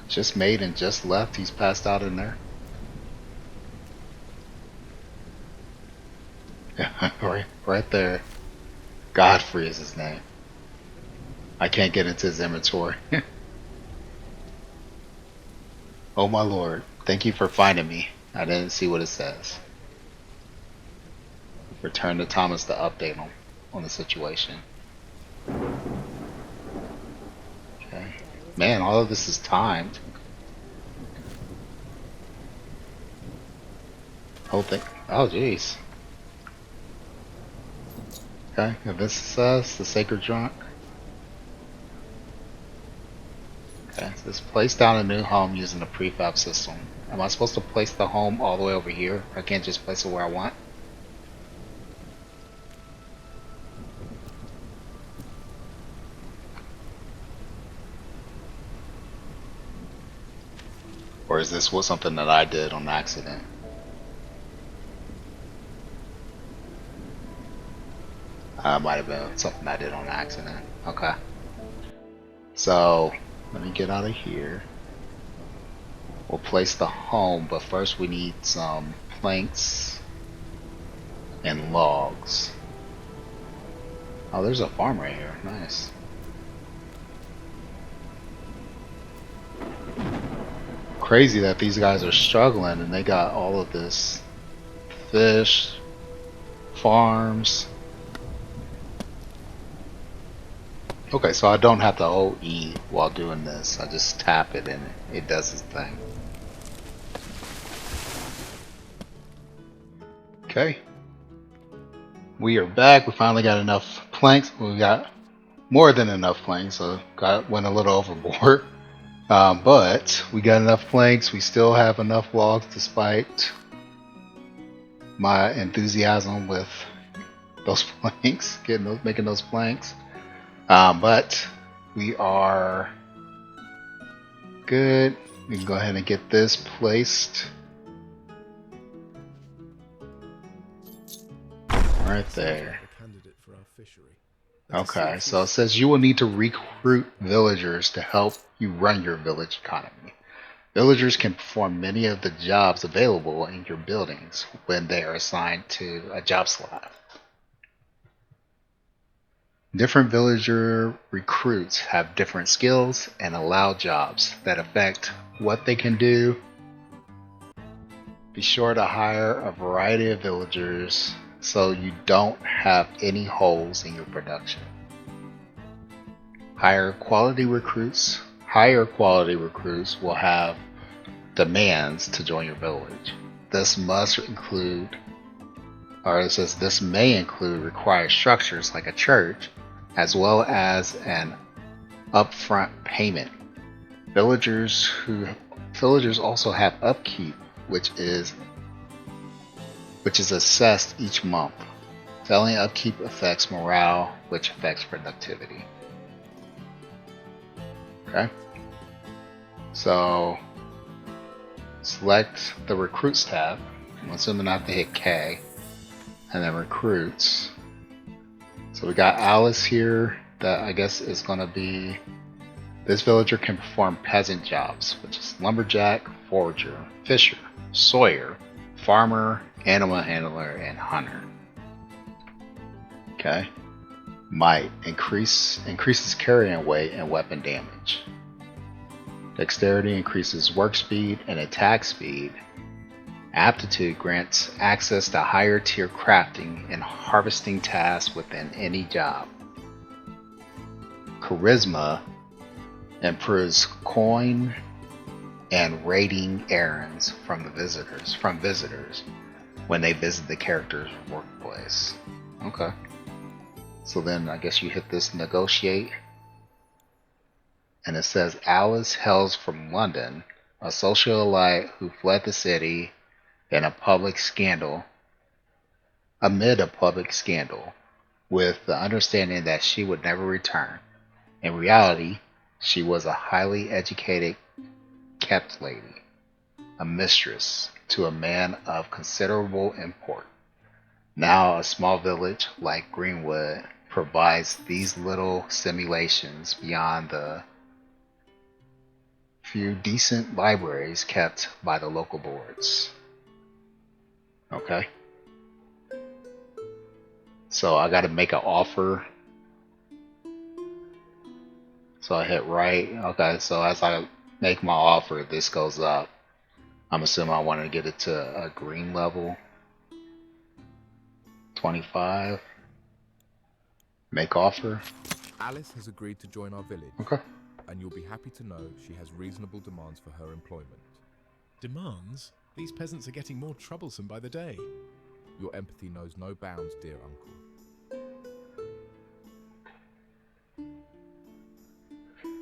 Just made and just left. He's passed out in there. Yeah, right there. Godfrey is his name. I can't get into his inventory. Oh my lord. Thank you for finding me. I didn't see what it says. Return to Thomas to update him on the situation. Okay. Man, all of this is timed. Whole thing. Oh jeez. Okay, and this says the sacred drunk. Okay, it says place down a new home using the prefab system. Am I supposed to place the home all the way over here? I can't just place it where I want? Or is this something that I did on accident? Might have been something I did on accident. Okay. So, let me get out of here. We'll place the home, but first we need some planks and logs. Oh, there's a farm right here. Nice. Crazy that these guys are struggling and they got all of this fish, farms. Okay, so I don't have to hold E while doing this. I just tap it and it does its thing. Okay. We are back. We finally got enough planks. We got more than enough planks, so went a little overboard. But we got enough planks. We still have enough logs despite my enthusiasm with those planks, making those planks. But we are good. We can go ahead and get this placed right there. A candidate for our fishery. Okay, so it says you will need to recruit villagers to help you run your village economy. Villagers can perform many of the jobs available in your buildings when they are assigned to a job slot. Different villager recruits have different skills and allow jobs that affect what they can do. Be sure to hire a variety of villagers so you don't have any holes in your production. Higher quality recruits will have demands to join your village. This may include required structures like a church, as well as an upfront payment. Villagers also have upkeep, which is assessed each month. Failing upkeep affects morale, which affects productivity. Okay. So select the Recruits tab. I'm assuming I have to hit K, and then Recruits. So we got Alice here that I guess is going to be, this villager can perform peasant jobs, which is lumberjack, forager, fisher, sawyer, farmer, animal handler, and hunter. Okay. Might increases carrying weight and weapon damage. Dexterity increases work speed and attack speed. Aptitude grants access to higher tier crafting and harvesting tasks within any job. Charisma improves coin and raiding errands from visitors when they visit the character's workplace. Okay. So then I guess you hit this negotiate. And it says Alice hails from London, a socialite who fled the city amid a public scandal, with the understanding that she would never return. In reality, she was a highly educated kept lady, a mistress to a man of considerable import. Now a small village like Greenwood provides these little simulations beyond the few decent libraries kept by the local boards. Okay. So I got to make an offer. So I hit right. Okay, so as I make my offer, this goes up. I'm assuming I want to get it to a green level. 25. Make offer. Alice has agreed to join our village. Okay. And you'll be happy to know she has reasonable demands for her employment. Demands? These peasants are getting more troublesome by the day. Your empathy knows no bounds, dear uncle.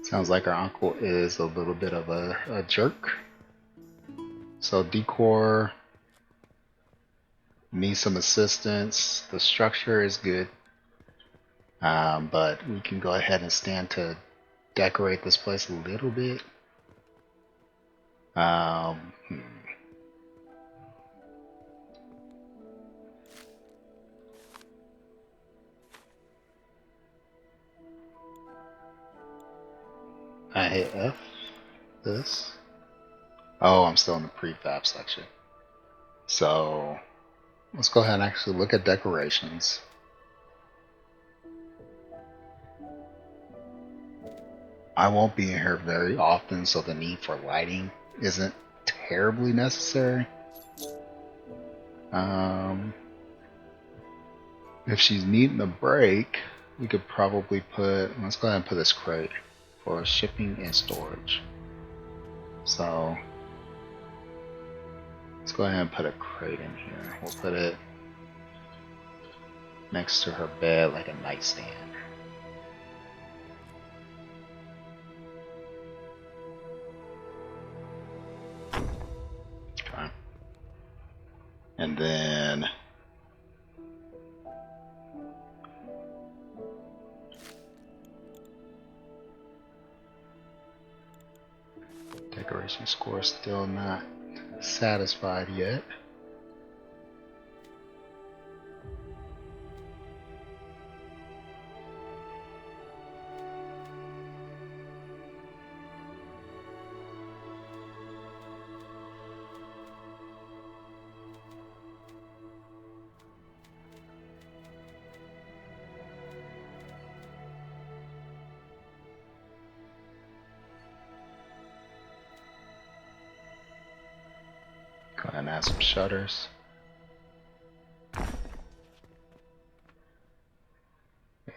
Sounds like our uncle is a little bit of a jerk. So decor needs some assistance. The structure is good. But we can go ahead and stand to decorate this place a little bit. I hit F. This. Oh, I'm still in the prefab section. So let's go ahead and actually look at decorations. I won't be in here very often, so the need for lighting isn't terribly necessary. If she's needing a break, we could probably put, let's go ahead and put this crate for shipping and storage. So let's go ahead and put a crate in here. We'll put it next to her bed like a nightstand. Okay. And then decoration score still not satisfied yet. Go ahead and add some shutters.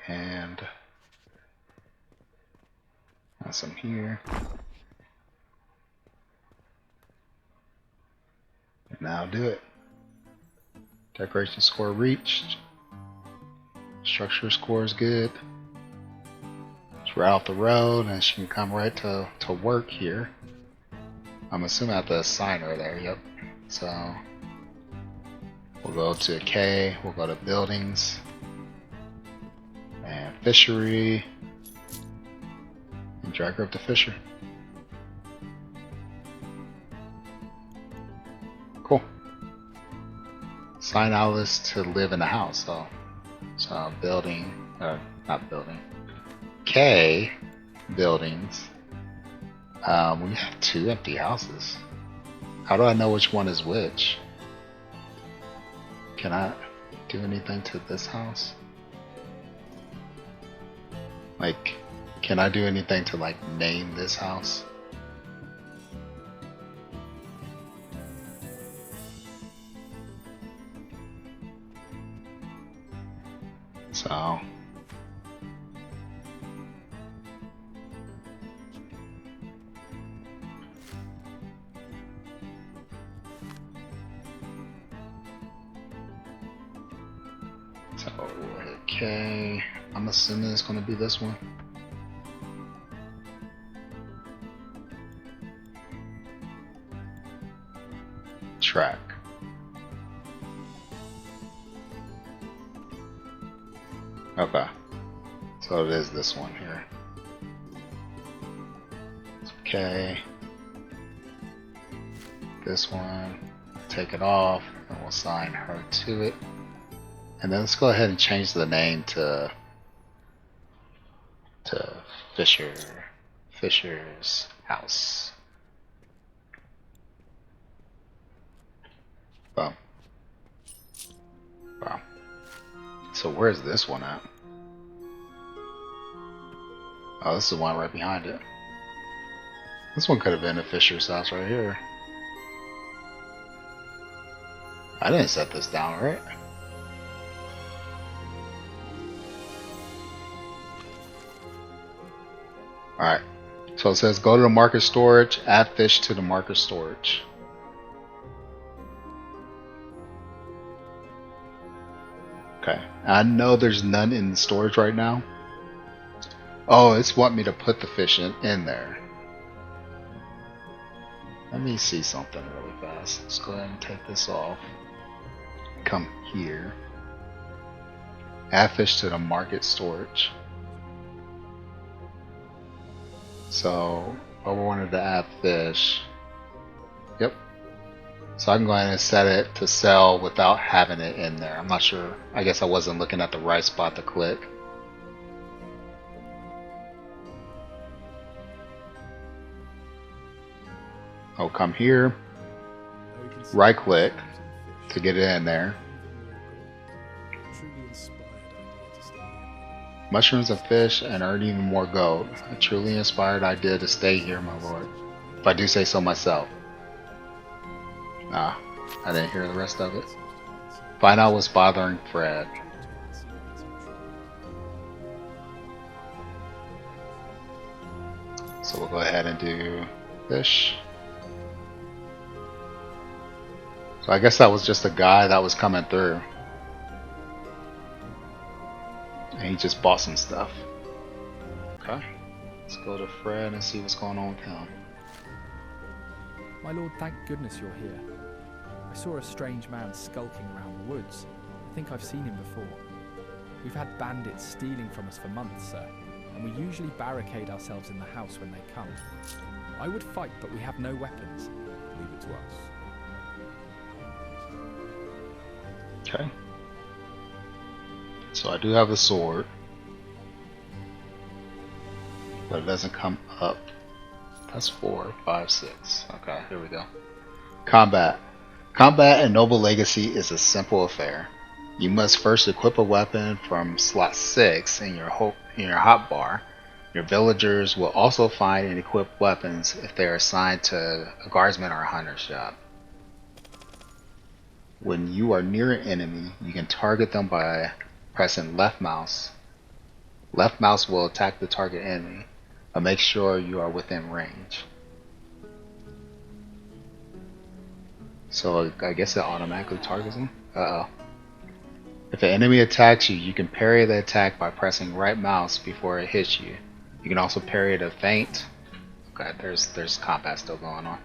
And add some here. And now do it. Decoration score reached. Structure score is good. We're out the road and she can come right to work here. I'm assuming I have to assign her there, yep. So we'll go to K, we'll go to buildings and fishery and drag her up to fisher. Cool. Assign Alice to live in the house. So building, not building. K, buildings. We have 2 empty houses. How do I know which one is which? Can I do anything to this house? Like, can I do anything to like name this house? So okay, I'm assuming it's going to be this one. Track. Okay, so it is this one here. Okay, this one, take it off, and we'll assign her to it. And then let's go ahead and change the name to Fisher's house. Boom. Wow. So where's this one at? Oh, this is the one right behind it. This one could have been a Fisher's house right here. I didn't set this down, right? Alright, so it says go to the market storage, add fish to the market storage. Okay, I know there's none in the storage right now. Oh, it's want me to put the fish in there. Let me see something really fast. Let's go ahead and take this off. Come here. Add fish to the market storage. So, I wanted to add fish. Yep. So I can go ahead and set it to sell without having it in there. I'm not sure. I guess I wasn't looking at the right spot to click. I'll come here, right click to get it in there. Mushrooms and fish and earn even more gold. A truly inspired idea to stay here, my lord. If I do say so myself. Nah, I didn't hear the rest of it. Find out what's bothering Fred. So we'll go ahead and do fish. So I guess that was just a guy that was coming through. And he just bought some stuff. Okay. Let's go to Fred and see what's going on with him. My lord, thank goodness you're here. I saw a strange man skulking around the woods. I think I've seen him before. We've had bandits stealing from us for months, sir, and we usually barricade ourselves in the house when they come. I would fight, but we have no weapons. Leave it to us. Okay. So I do have a sword. But it doesn't come up. That's 4, 5, 6. Okay, here we go. Combat. Combat in Noble Legacy is a simple affair. You must first equip a weapon from slot 6 in your hotbar. Your villagers will also find and equip weapons if they are assigned to a guardsman or a hunter's job. When you are near an enemy, you can target them by pressing left mouse. Left mouse will attack the target enemy, but make sure you are within range. So I guess it automatically targets them. Uh-oh. If an enemy attacks you, you can parry the attack by pressing right mouse before it hits you. You can also parry the feint. Okay, there's combat still going on.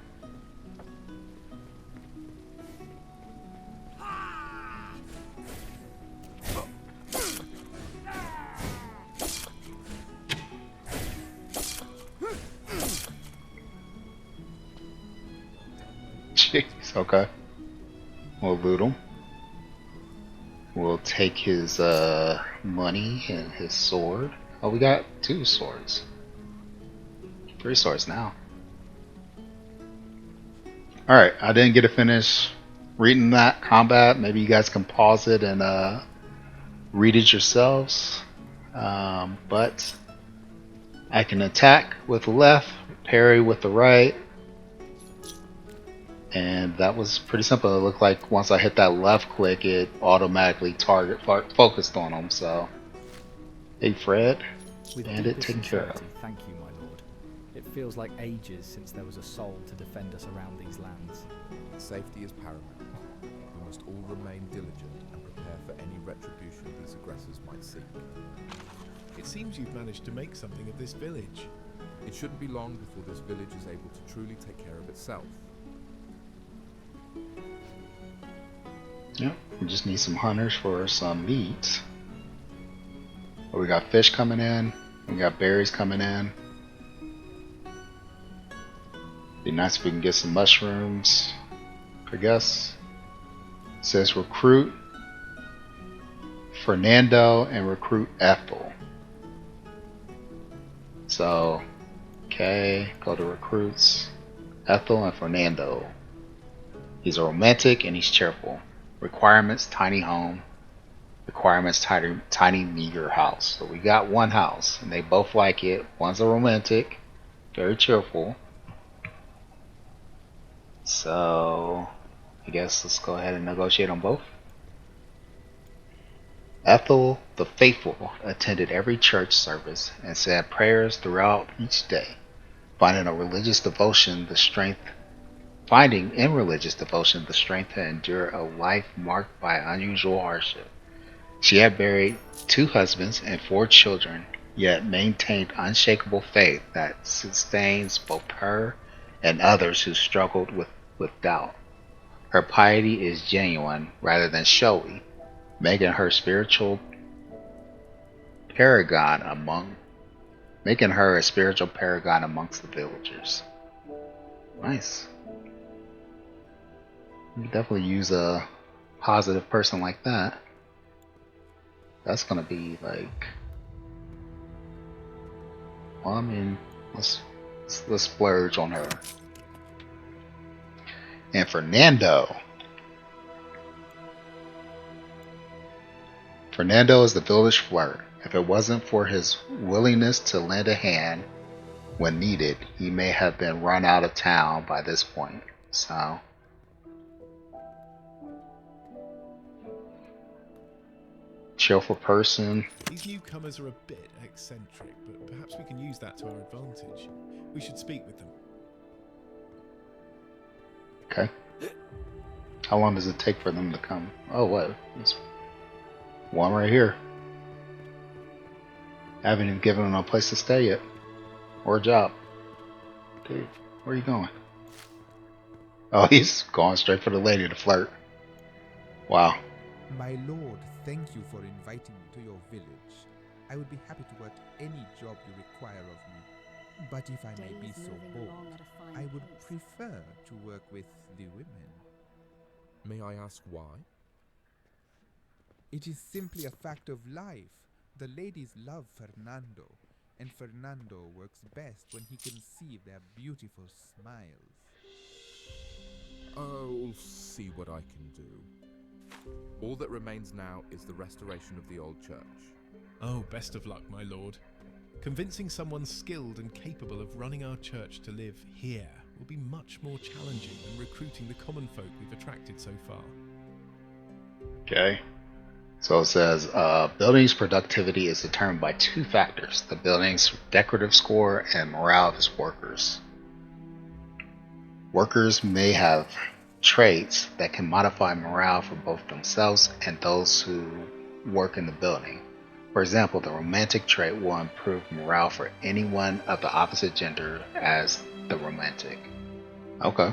Jeez, okay. We'll loot him. We'll take his money and his sword. Oh, we got 2 swords. 3 swords now. Alright, I didn't get to finish reading that combat. Maybe you guys can pause it and read it yourselves. But I can attack with the left, parry with the right. And that was pretty simple. It looked like once I hit that left click, it automatically focused on him. So, hey Fred, With bandit deepest taken care of. sincerity, thank you, my lord. It feels like ages since there was a soul to defend us around these lands. Safety is paramount. We must all remain diligent and prepare for any retribution these aggressors might seek. It seems you've managed to make something of this village. It shouldn't be long before this village is able to truly take care of itself. Yep, we just need some hunters for some meat. Oh, we got fish coming in. We got berries coming in. Be nice if we can get some mushrooms, I guess. It says recruit Fernando and recruit Ethel. So, okay, go to recruits. Ethel and Fernando. He's a romantic and he's cheerful. Requirements, tiny home. Requirements, tiny meager house. So we got 1 house and they both like it. One's a romantic, very cheerful. So I guess let's go ahead and negotiate on both. Ethel the faithful attended every church service and said prayers throughout each day, finding in religious devotion the strength to endure a life marked by unusual hardship. She had buried 2 husbands and 4 children, yet maintained unshakable faith that sustains both her and others who struggled with doubt. Her piety is genuine rather than showy, making her a spiritual paragon amongst the villagers. Nice. You can definitely use a positive person like that. That's gonna be like, well, I mean, let's splurge on her. And Fernando is the village flirt. If it wasn't for his willingness to lend a hand when needed, he may have been run out of town by this point. So cheerful person. These newcomers are a bit eccentric, but perhaps we can use that to our advantage. We should speak with them. Okay. How long does it take for them to come? Oh, what? There's one right here. I haven't even given them a place to stay yet. Or a job. Dude, where are you going? Oh, he's going straight for the lady to flirt. Wow. My lord, thank you for inviting me to your village. I would be happy to work any job you require of me. But if I may be so bold, I would prefer to work with the women. May I ask why? It is simply a fact of life. The ladies love Fernando, and Fernando works best when he can see their beautiful smiles. I'll see what I can do. All that remains now is the restoration of the old church. Oh, best of luck, my lord. Convincing someone skilled and capable of running our church to live here will be much more challenging than recruiting the common folk we've attracted so far. Okay. So it says, building's productivity is determined by two factors: the building's decorative score and morale of its workers. Workers may have traits that can modify morale for both themselves and those who work in the building. For example, the romantic trait will improve morale for anyone of the opposite gender as the romantic. Okay,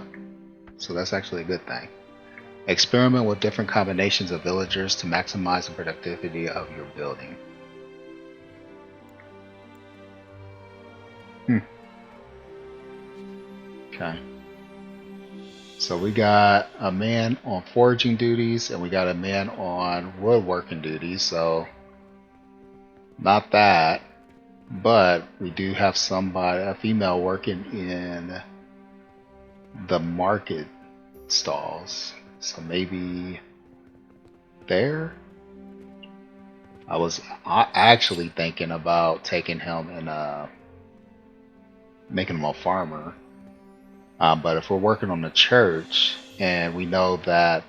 so that's actually a good thing. Experiment with different combinations of villagers to maximize the productivity of your building. Okay. So we got a man on foraging duties and we got a man on woodworking duties, so not that, but we do have somebody, a female, working in the market stalls. So maybe there? I was actually thinking about taking him and making him a farmer. But if we're working on the church and we know that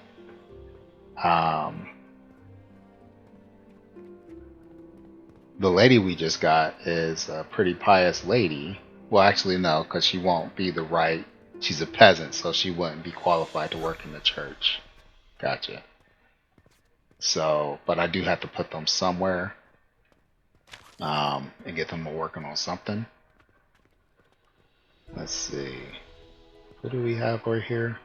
the lady we just got is a pretty pious lady. Well, actually, no, because she won't be the right. She's a peasant, so she wouldn't be qualified to work in the church. Gotcha. So, but I do have to put them somewhere and get them working on something. Let's see. What do we have right here?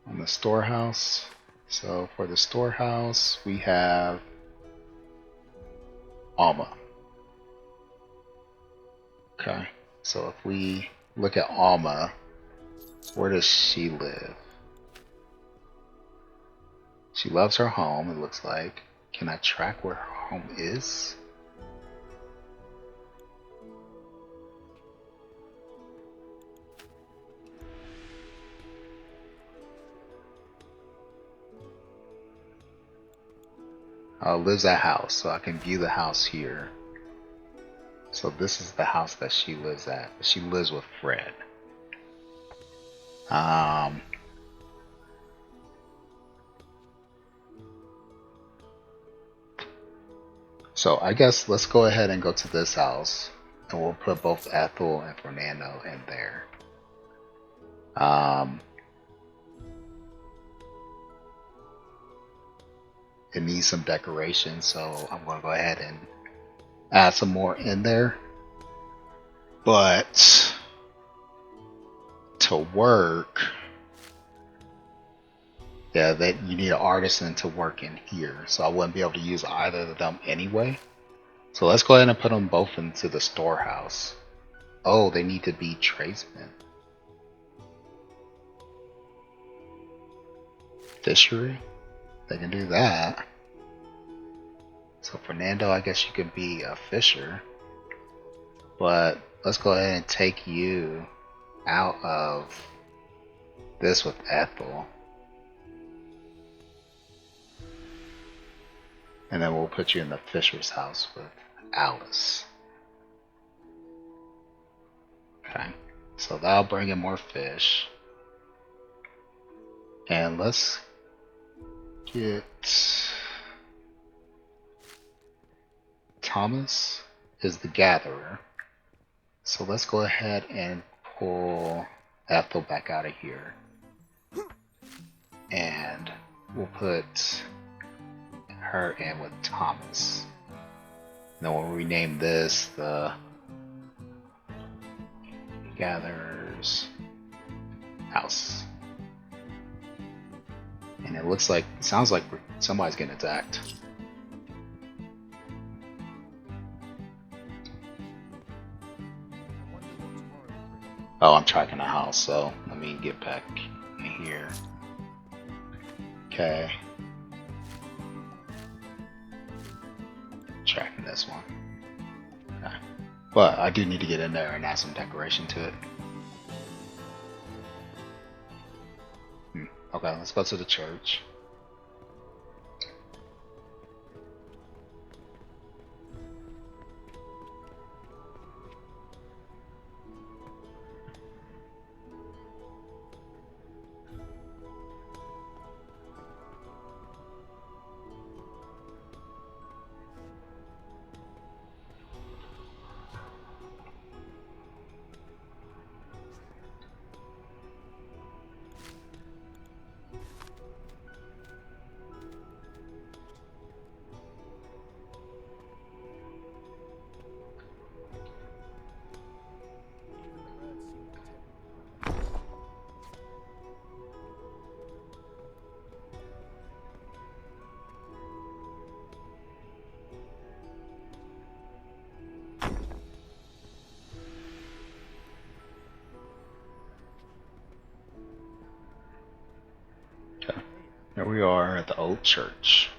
On the storehouse. So for the storehouse, we have Alma. Okay, so if we look at Alma, where does she live? She loves her home, it looks like. Can I track where her home is? Lives at house, so I can view the house here. So this is the house that she lives at. She lives with Fred. So I guess let's go ahead and go to this house, and we'll put both Ethel and Fernando in there. It needs some decoration, so I'm going to go ahead and add some more in there. But to work, yeah, that you need an artisan to work in here, so I wouldn't be able to use either of them anyway. So let's go ahead and put them both into the storehouse. Oh, they need to be tradesmen. Fishery, they can do that. So Fernando, I guess you could be a fisher, but let's go ahead and take you out of this with Ethel. And then we'll put you in the fisher's house with Alice. Okay, so that'll bring in more fish. And let's get Thomas is the gatherer. So let's go ahead and pull Ethel back out of here. And we'll put her in with Thomas. Then we'll rename this the Gatherer's House. And it looks like, sounds like somebody's getting attacked. Oh, I'm tracking the house, so let me get back in here. Okay. Tracking this one. Okay. But I do need to get in there and add some decoration to it. Okay, let's go to the church. Here we are at the old church.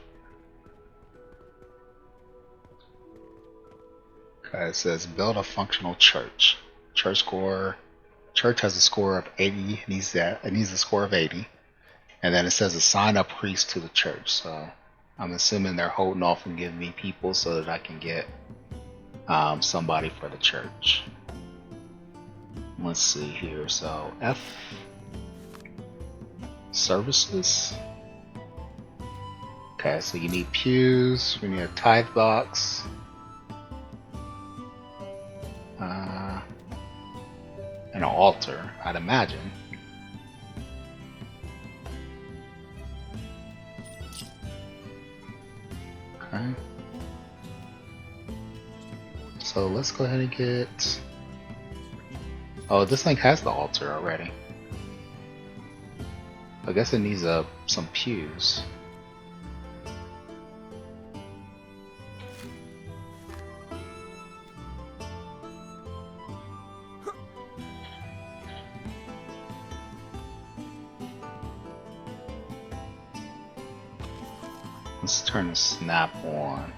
Okay, it says build a functional church. Church has a score of 80. It needs a score of 80. And then it says assign a priest to the church. So I'm assuming they're holding off and giving me people so that I can get somebody for the church. Let's see here. So F services. Okay, so you need pews, we need a tithe box, and an altar, I'd imagine. Okay. So let's go ahead and get... Oh, this thing has the altar already. I guess it needs some pews. Let's turn the snap on.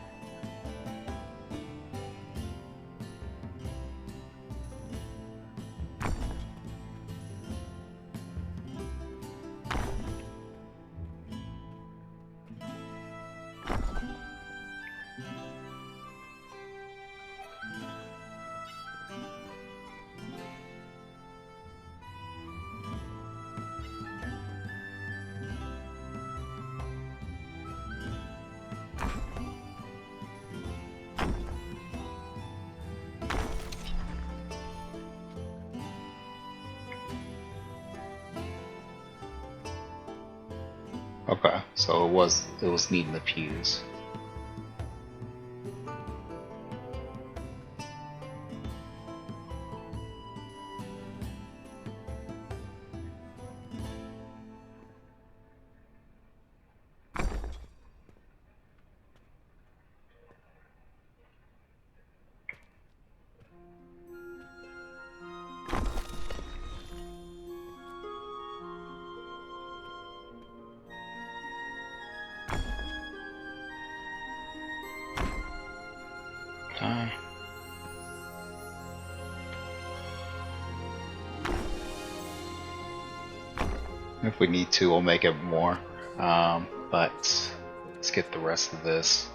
Okay, so it was needing the pews. If we need to, we'll make it more. But let's get the rest of this.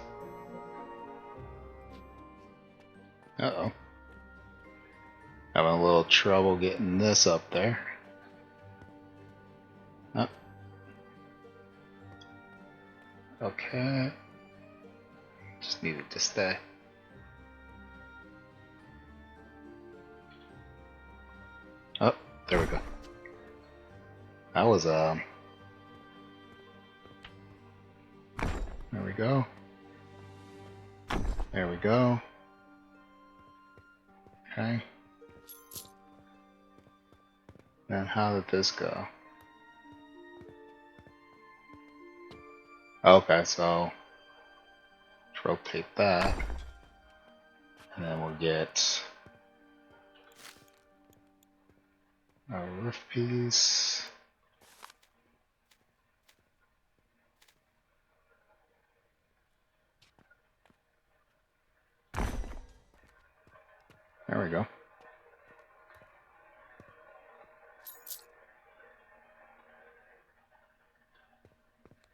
Uh-oh. Having a little trouble getting this up there. Oh. Okay. Just needed to stay. there we go. That was there we go. There we go. Okay. Then how did this go? Okay, so let's rotate that. And then we'll get our roof piece. There we go.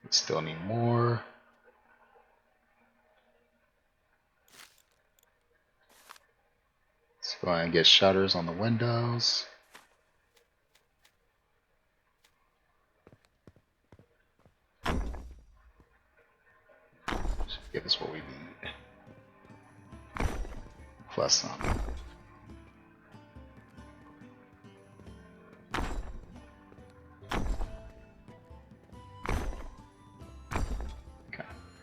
We still need more. Let's go ahead and get shutters on the windows. Should give us what we need. Plus some.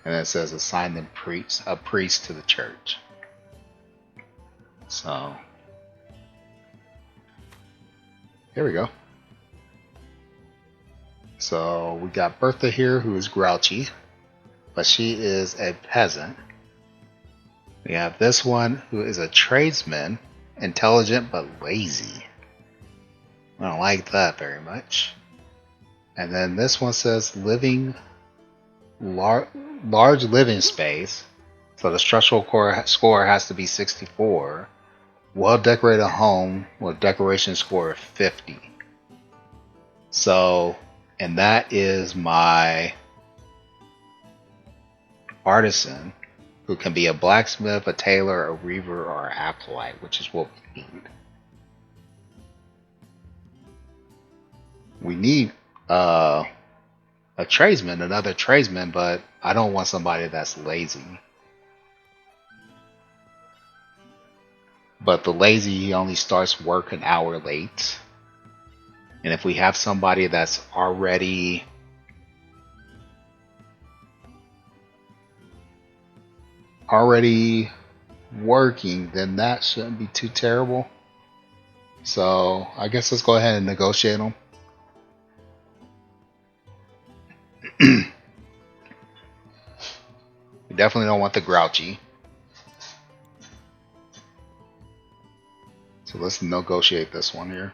And it says assign them a priest to the church. So here we go. So we got Bertha here, who is grouchy, but she is a peasant. We have this one who is a tradesman, intelligent but lazy. I don't like that very much. And then this one says living large living space, so the structural score has to be 64. Well decorated home with decoration score of 50. So, and that is my artisan, who can be a blacksmith, a tailor, a weaver, or an acolyte, which is what we need. We need a tradesman, another tradesman, but I don't want somebody that's lazy. But the lazy, he only starts work an hour late. And if we have somebody that's already working, then that shouldn't be too terrible. So I guess let's go ahead and negotiate them. We definitely don't want the grouchy. So let's negotiate this one here.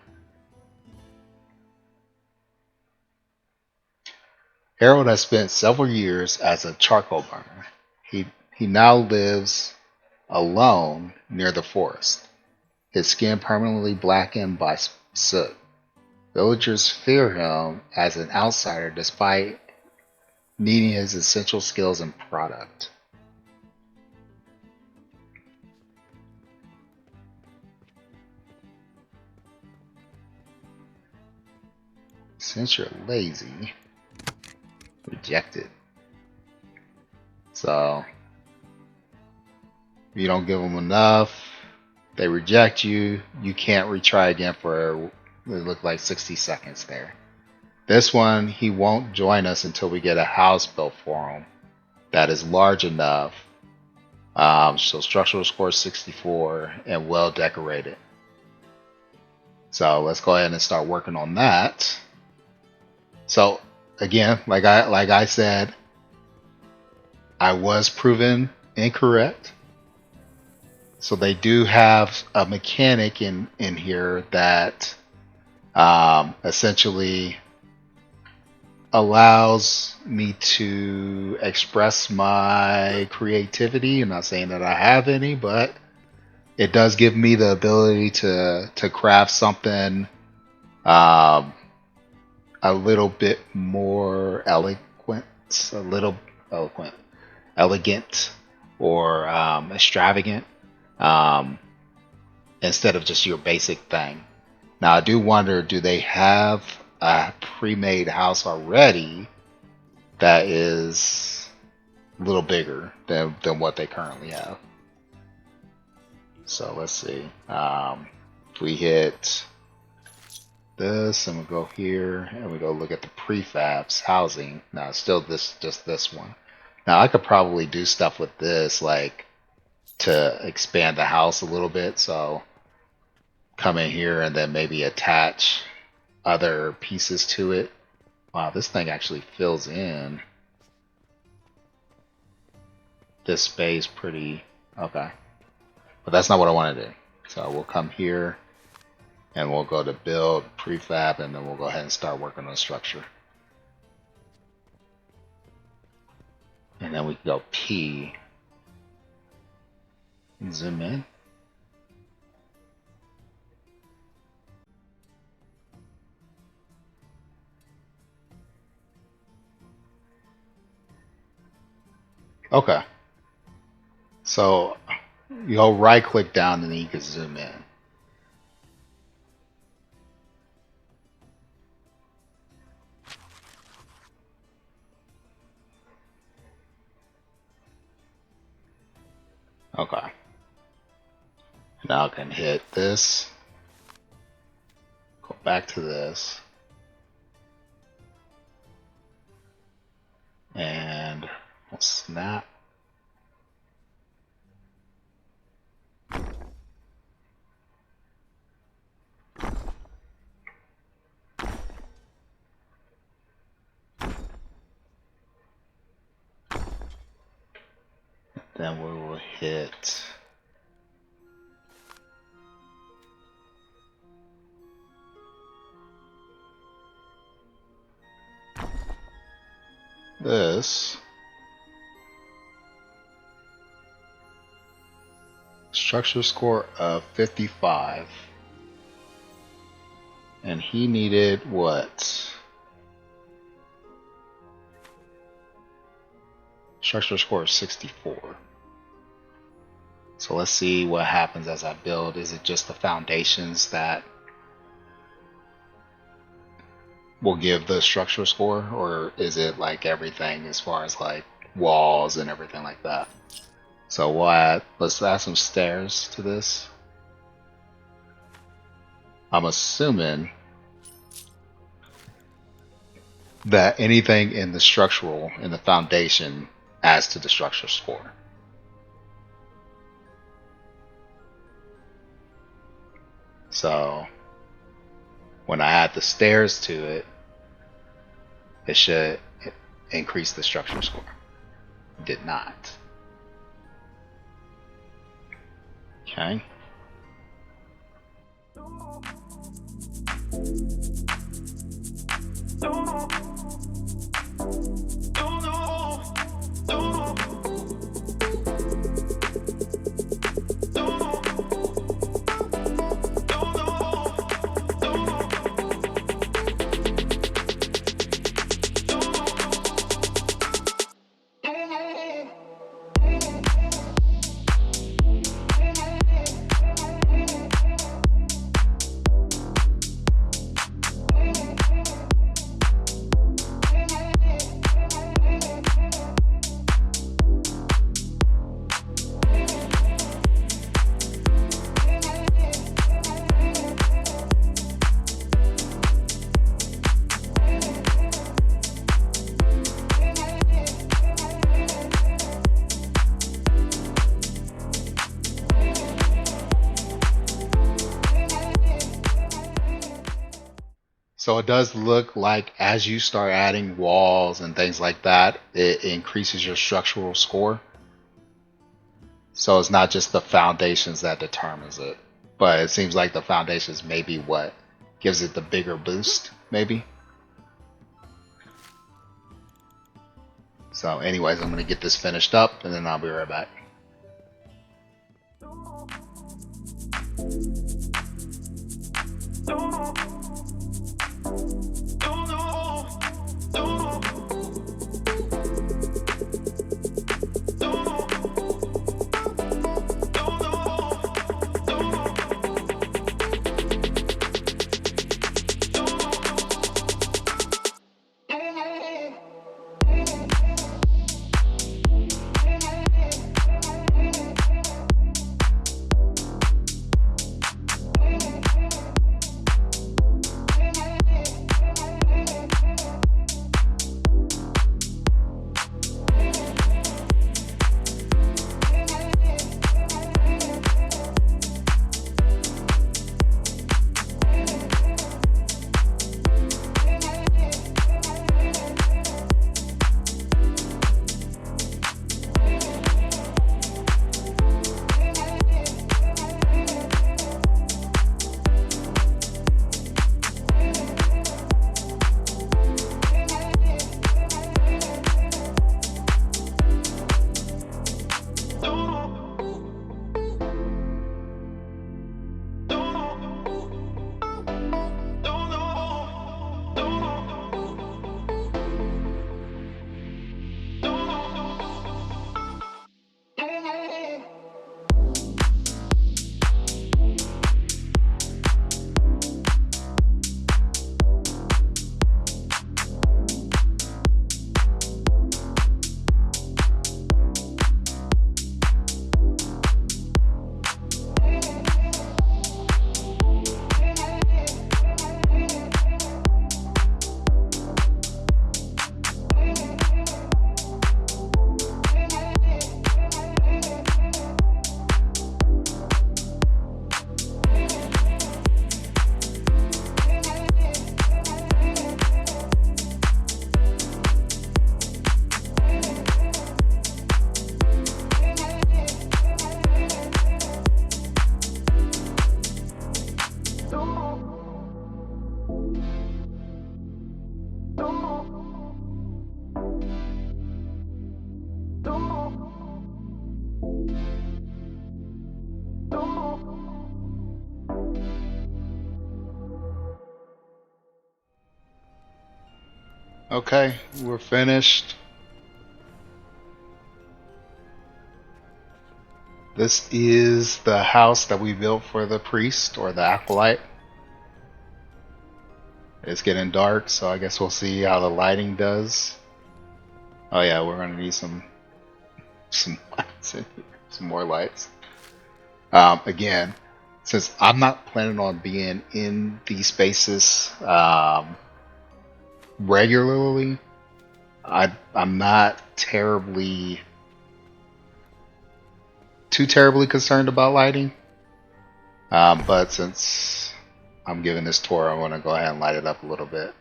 Harold has spent several years as a charcoal burner. He now lives alone near the forest, his skin permanently blackened by soot. Villagers fear him as an outsider despite needing his essential skills and product. Since you're lazy, rejected. So, if you don't give them enough, they reject you. You can't retry again for, it looked like 60 seconds there. This one, he won't join us until we get a house built for him that is large enough. So structural score 64 and well decorated. So let's go ahead and start working on that. So again, like I said, I was proven incorrect. So they do have a mechanic in here that essentially allows me to express my creativity. I'm not saying that I have any, but it does give me the ability to craft something a little bit more elegant, or extravagant, instead of just your basic thing. Now I do wonder, do they have a pre-made house already that is a little bigger than what they currently have? So let's see. If we hit this, and we go here, and we go look at the prefabs housing. Now it's still just this one. Now I could probably do stuff with this, like to expand the house a little bit. So come in here and then maybe attach other pieces to it. Wow, this thing actually fills in this space pretty okay. But that's not what I want to do. So we'll come here and we'll go to build prefab, and then we'll go ahead and start working on the structure. And then we can go P and zoom in. Okay. So you go right click down and then you can zoom in. Okay. Now I can hit this, go back to this, and we'll snap. Then we will hit this. Structure score of 55. And he needed what? Structure score of 64. So let's see what happens as I build. Is it just the foundations that will give the structure score, or is it like everything as far as like walls and everything like that? So let's add some stairs to this. I'm assuming that anything in the structural, in the foundation, adds to the structure score. So when I add the stairs to it, it should increase the structure score. It did not. Okay. So it does look like as you start adding walls and things like that, it increases your structural score. So it's not just the foundations that determines it, but it seems like the foundations may be what gives it the bigger boost, maybe. So anyways, I'm going to get this finished up and then I'll be right back. Okay, we're finished. This is the house that we built for the priest or the acolyte. It's getting dark, so I guess we'll see how the lighting does. Oh yeah, we're gonna need some lights in here, some more lights. Again, since I'm not planning on being in these spaces regularly, I'm not too terribly concerned about lighting. But since I'm giving this tour, I want to go ahead and light it up a little bit.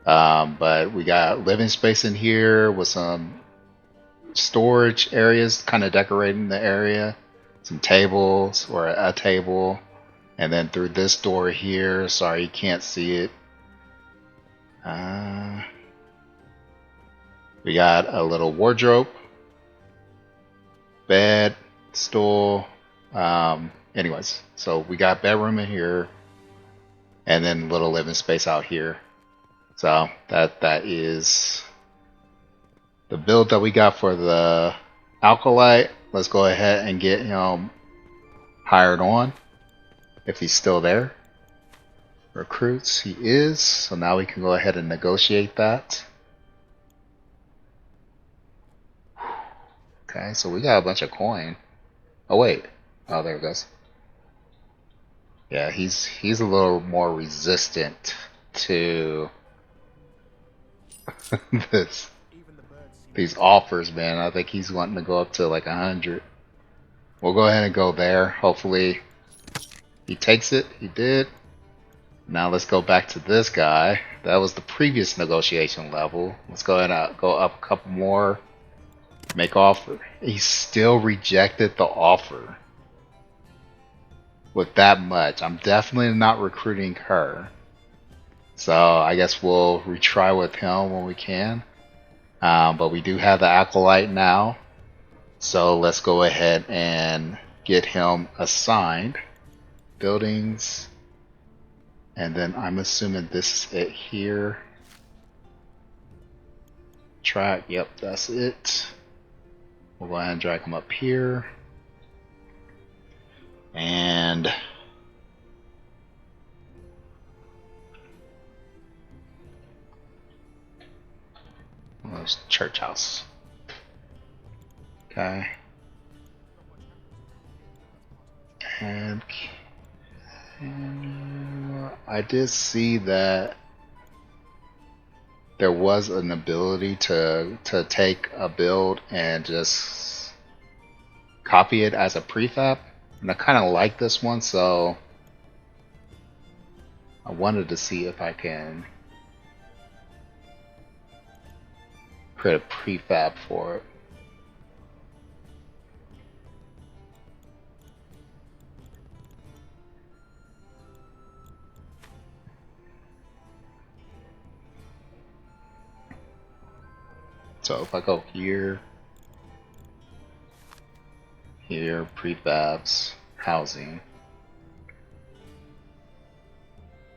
But we got living space in here with some storage areas, kind of decorating the area. Some tables or a table, and then through this door here. Sorry, you can't see it. We got a little wardrobe, bed, stool. Anyways, so we got bedroom in here, and then little living space out here. So that is the build that we got for the Acolyte. Let's go ahead and get him hired on if he's still there. Recruits, he is. So now we can go ahead and negotiate that. Okay, so we got a bunch of coin. Oh wait. Oh, there it goes. Yeah, he's a little more resistant to these offers, man. I think he's wanting to go up to like 100. We'll go ahead and go there. Hopefully he takes it. He did. Now let's go back to this guy. That was the previous negotiation level. Let's go ahead and go up a couple more. Make offer. He still rejected the offer. With that much. I'm definitely not recruiting her. So I guess we'll retry with him when we can. But we do have the Acolyte now. So let's go ahead and get him assigned. Buildings. And then I'm assuming this is it here. Track, yep, that's it. We'll go ahead and drag him up here. And there's church house. Okay. And I did see that there was an ability to take a build and just copy it as a prefab, and I kind of like this one, so I wanted to see if I can create a prefab for it. So if I go here, prefabs, housing.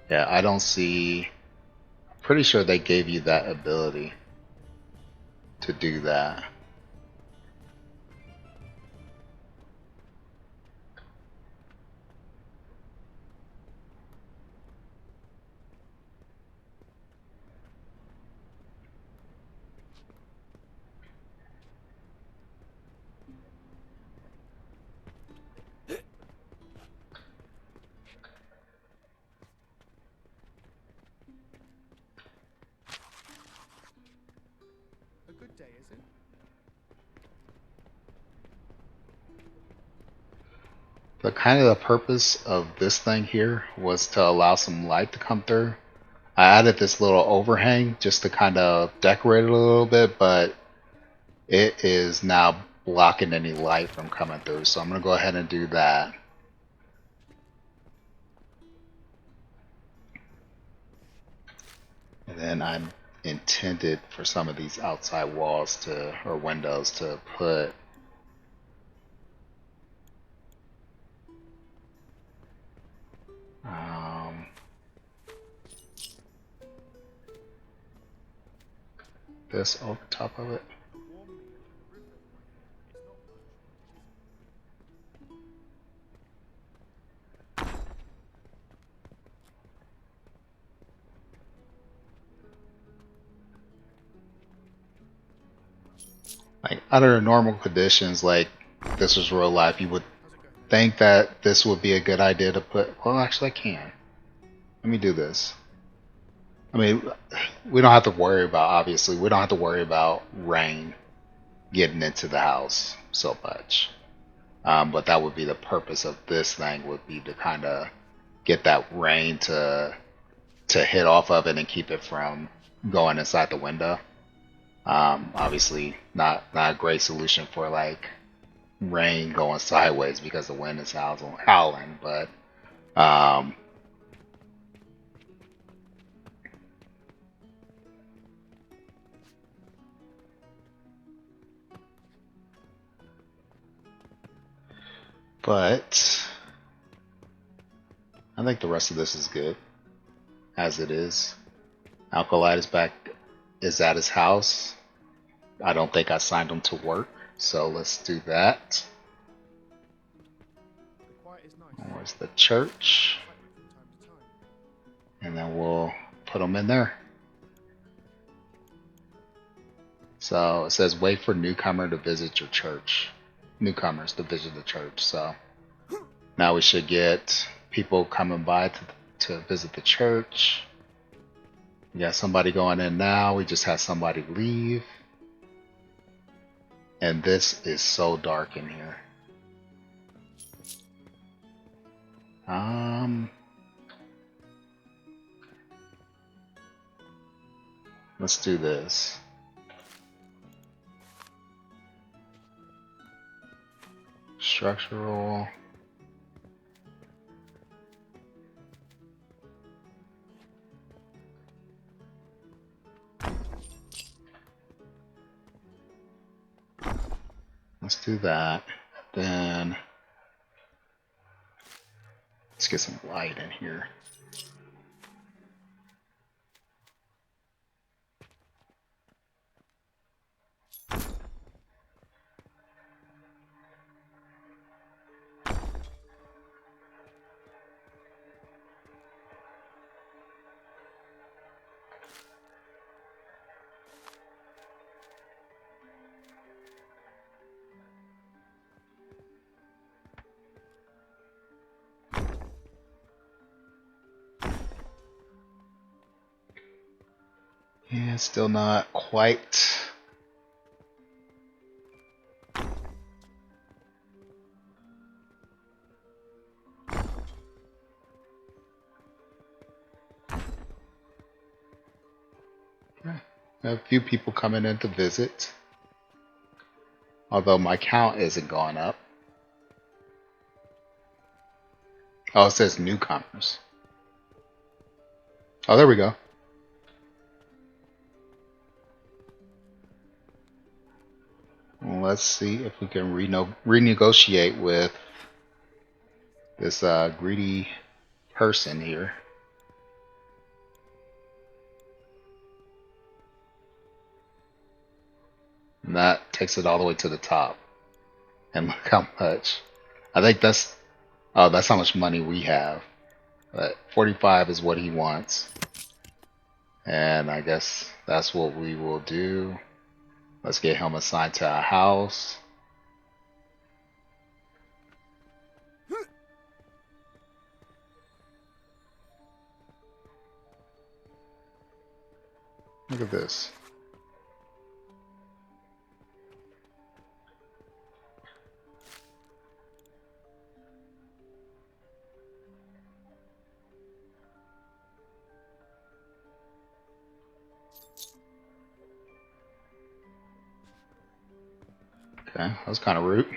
Yeah, I don't see, I'm pretty sure they gave you that ability to do that. But kind of the purpose of this thing here was to allow some light to come through. I added this little overhang just to kind of decorate it a little bit, but it is now blocking any light from coming through. So I'm going to go ahead and do that. And then I intended for some of these outside walls or windows to put Um, this over top of it. Like under normal conditions, like this was real life, you would think that this would be a good idea to put. Well, actually, I can. Let me do this. I mean, we don't have to worry about. Obviously, we don't have to worry about rain getting into the house so much. But that would be the purpose of this thing. Would be to kind of get that rain to hit off of it and keep it from going inside the window. Obviously, not a great solution for like rain going sideways because the wind is howling, but I think the rest of this is good as it is. Acolyte is at his house. I don't think I signed him to work, so let's do that. Where's the church? And then we'll put them in there. So it says wait for newcomer to visit your church. Newcomers to visit the church. So now we should get people coming by to visit the church. We got somebody going in now. We just had somebody leave. And this is so dark in here. Let's do this. Structural. Let's do that. Then let's get some light in here. Yeah, still not quite. A few people coming in to visit. Although my count isn't going up. Oh, it says newcomers. Oh, there we go. Let's see if we can renegotiate with this greedy person here. And that takes it all the way to the top. And look how much. I think that's how much money we have. But 45 is what he wants. And I guess that's what we will do. Let's get him assigned to a house. Look at this. Okay, that was kind of rude.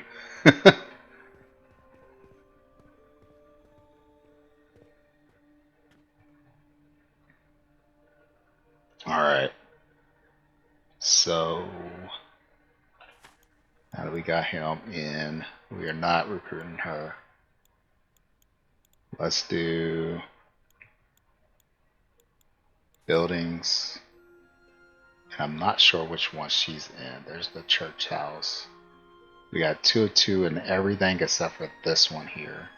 Alright. So, now that we got him in, we are not recruiting her. Let's do buildings. And I'm not sure which one she's in. There's the church house. We got 2 of 2 and everything except for this one here.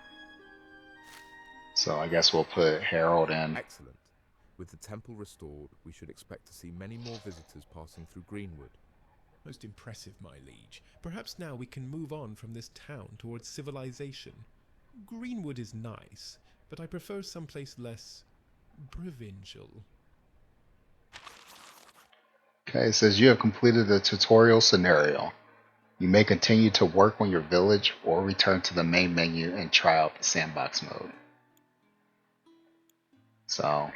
So I guess we'll put Harold in. Excellent. With the temple restored, we should expect to see many more visitors passing through Greenwood. Most impressive, my liege. Perhaps now we can move on from this town towards civilization. Greenwood is nice, but I prefer someplace less provincial. Okay, it says you have completed the tutorial scenario. You may continue to work on your village or return to the main menu and try out the sandbox mode. So,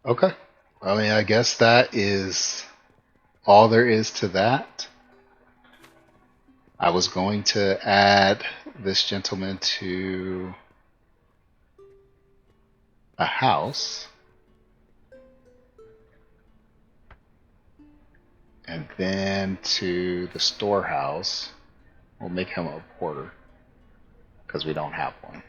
okay. I mean, I guess that is all there is to that. I was going to add this gentleman to a house. And then to the storehouse. We'll make him a porter because we don't have one.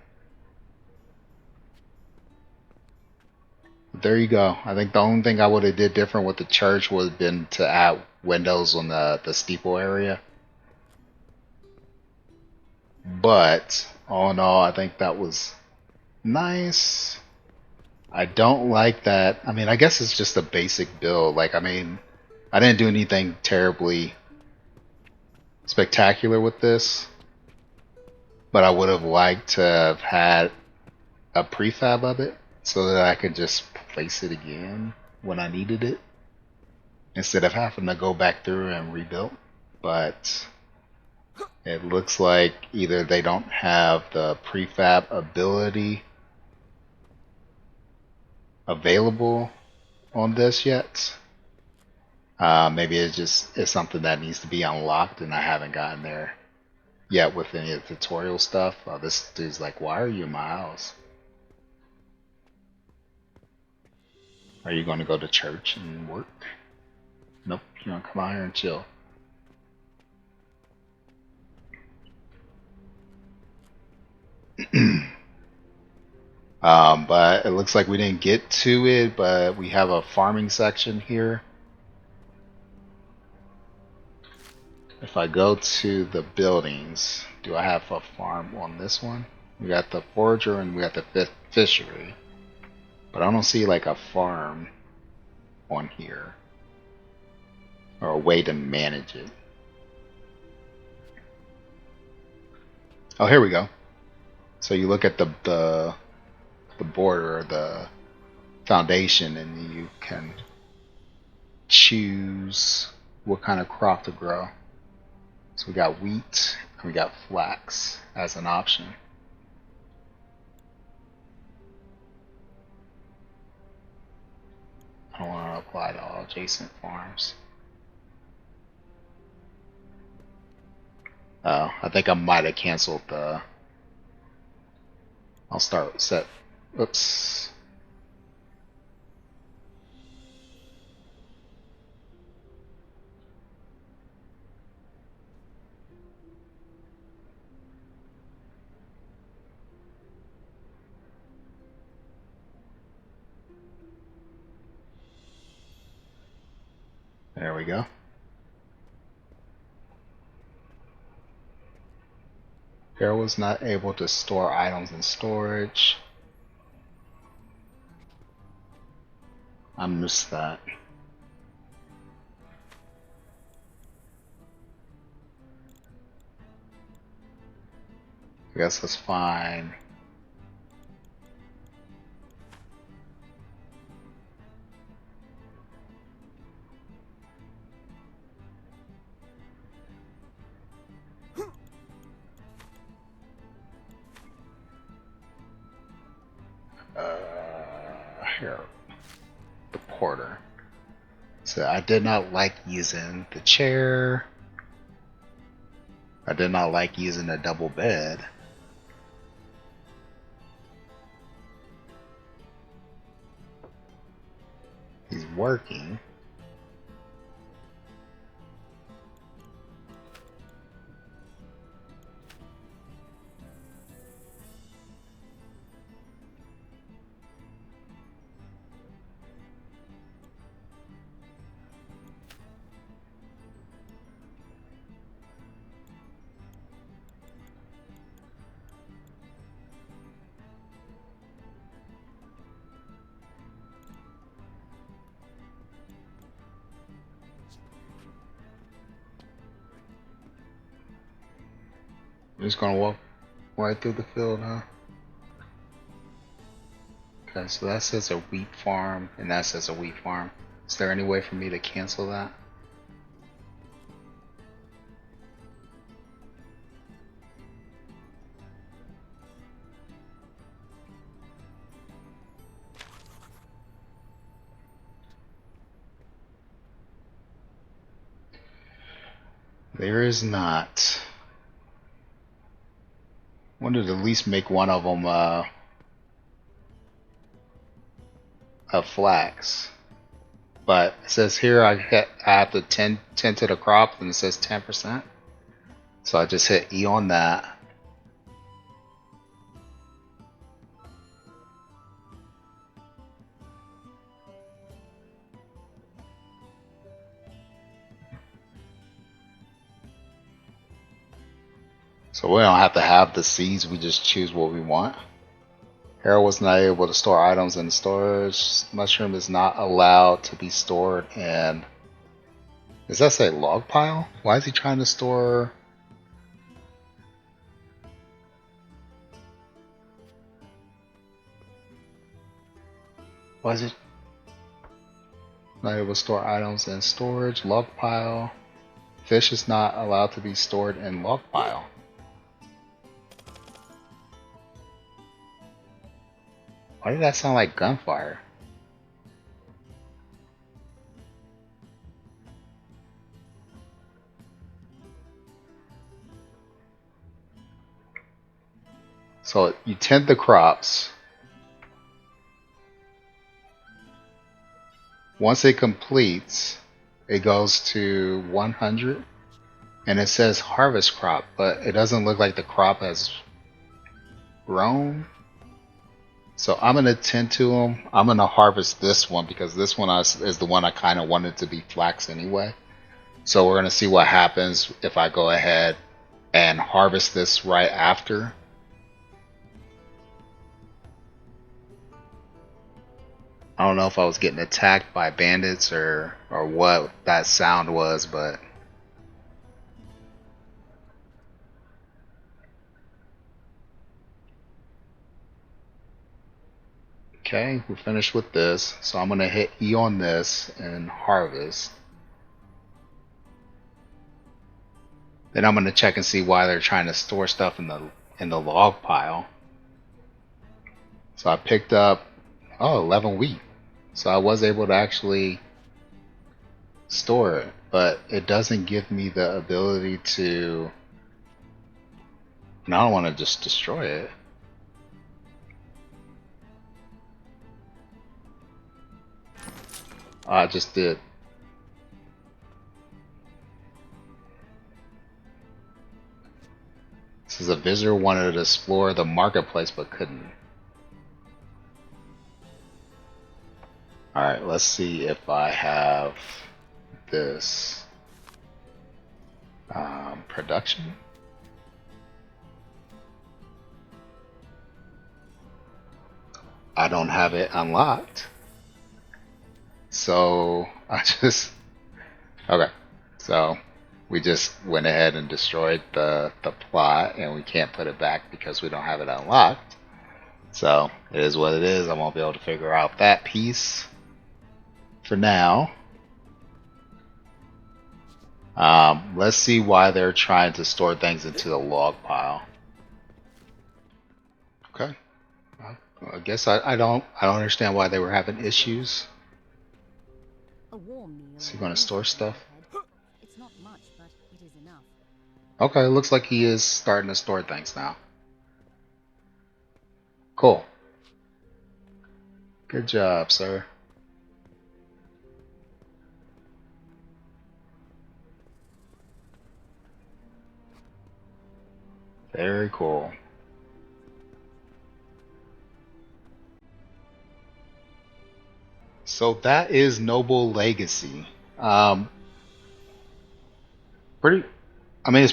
There you go. I think the only thing I would have did different with the church would have been to add windows on the steeple area. But all in all, I think that was nice. I don't like that. I mean, I guess it's just a basic build. Like, I mean, I didn't do anything terribly spectacular with this, but I would have liked to have had a prefab of it so that I could just place it again when I needed it instead of having to go back through and rebuild. But it looks like either they don't have the prefab ability available on this yet. Maybe it's something that needs to be unlocked and I haven't gotten there yet with any of the tutorial stuff. This dude's like, why are you in my house? Are you going to go to church and work? Nope, you're going to come out here and chill. But it looks like we didn't get to it, but we have a farming section here. If I go to the buildings, do I have a farm on this one? We got the forager and we got the fishery, but I don't see like a farm on here or a way to manage it. Oh, here we go. So you look at the border, the foundation, and you can choose what kind of crop to grow. So we got wheat and we got flax as an option. I don't want to apply to all adjacent farms. Oh, I think I might have canceled the... I'll start set. Oops. There we go. Harold was not able to store items in storage. I missed that. I guess that's fine. Here, the porter. So I did not like using the chair. I did not like using a double bed. He's working. I'm just gonna walk right through the field, huh? Okay, so that says a wheat farm, and that says a wheat farm. Is there any way for me to cancel that? There is not. I wanted to at least make one of them a flax. But it says here I have to tend to the crop, and it says 10%. So I just hit E on that. So we don't have to have the seeds, we just choose what we want. Harold was not able to store items in storage. Mushroom is not allowed to be stored in... Does that say log pile? Why is he trying to store... Why is it not able to store items in storage? Log pile. Fish is not allowed to be stored in log pile. Why did that sound like gunfire? So you tend the crops. Once it completes, it goes to 100, and it says harvest crop, but it doesn't look like the crop has grown. So I'm going to tend to them. I'm going to harvest this one because this one is the one I kind of wanted to be flax anyway. So we're going to see what happens if I go ahead and harvest this right after. I don't know if I was getting attacked by bandits or what that sound was, but... Okay, we're finished with this, so I'm going to hit E on this and harvest. Then I'm going to check and see why they're trying to store stuff in the log pile. So I picked up 11 wheat. So I was able to actually store it, but it doesn't give me the ability to... And I don't want to just destroy it. I just did. This is a visitor wanted to explore the marketplace but couldn't. Alright, let's see if I have this production. I don't have it unlocked. So I just... Okay, so we just went ahead and destroyed the plot, and we can't put it back because we don't have it unlocked. So it is what it is. I won't be able to figure out that piece for now. Let's see why they're trying to store things into the log pile. Okay. I guess I don't understand why they were having issues. Is he going to store stuff? It's not much, but it is enough. Okay, it looks like he is starting to store things now. Cool. Good job, sir. Very cool. So that is Noble Legacy. It's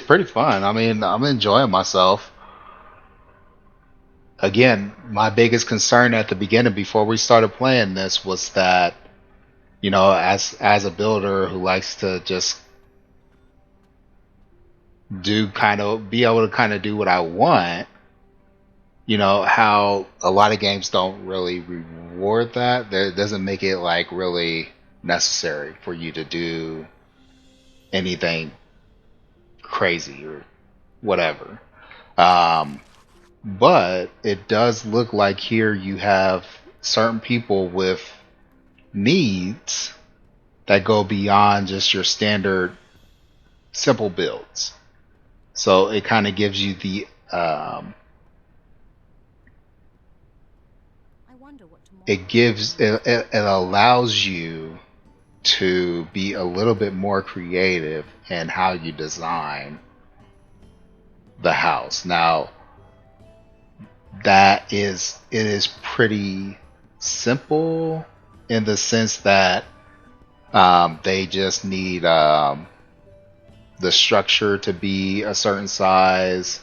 pretty fun. I'm enjoying myself. Again, my biggest concern at the beginning before we started playing this was that, you know, as a builder who likes to just be able to kind of do what I want, you know, how a lot of games don't really reward that. That doesn't make it like really necessary for you to do anything crazy or whatever. But it does look like here you have certain people with needs that go beyond just your standard simple builds. So it kind of gives you the it allows you to be a little bit more creative in how you design the house. Now it is pretty simple in the sense that they just need the structure to be a certain size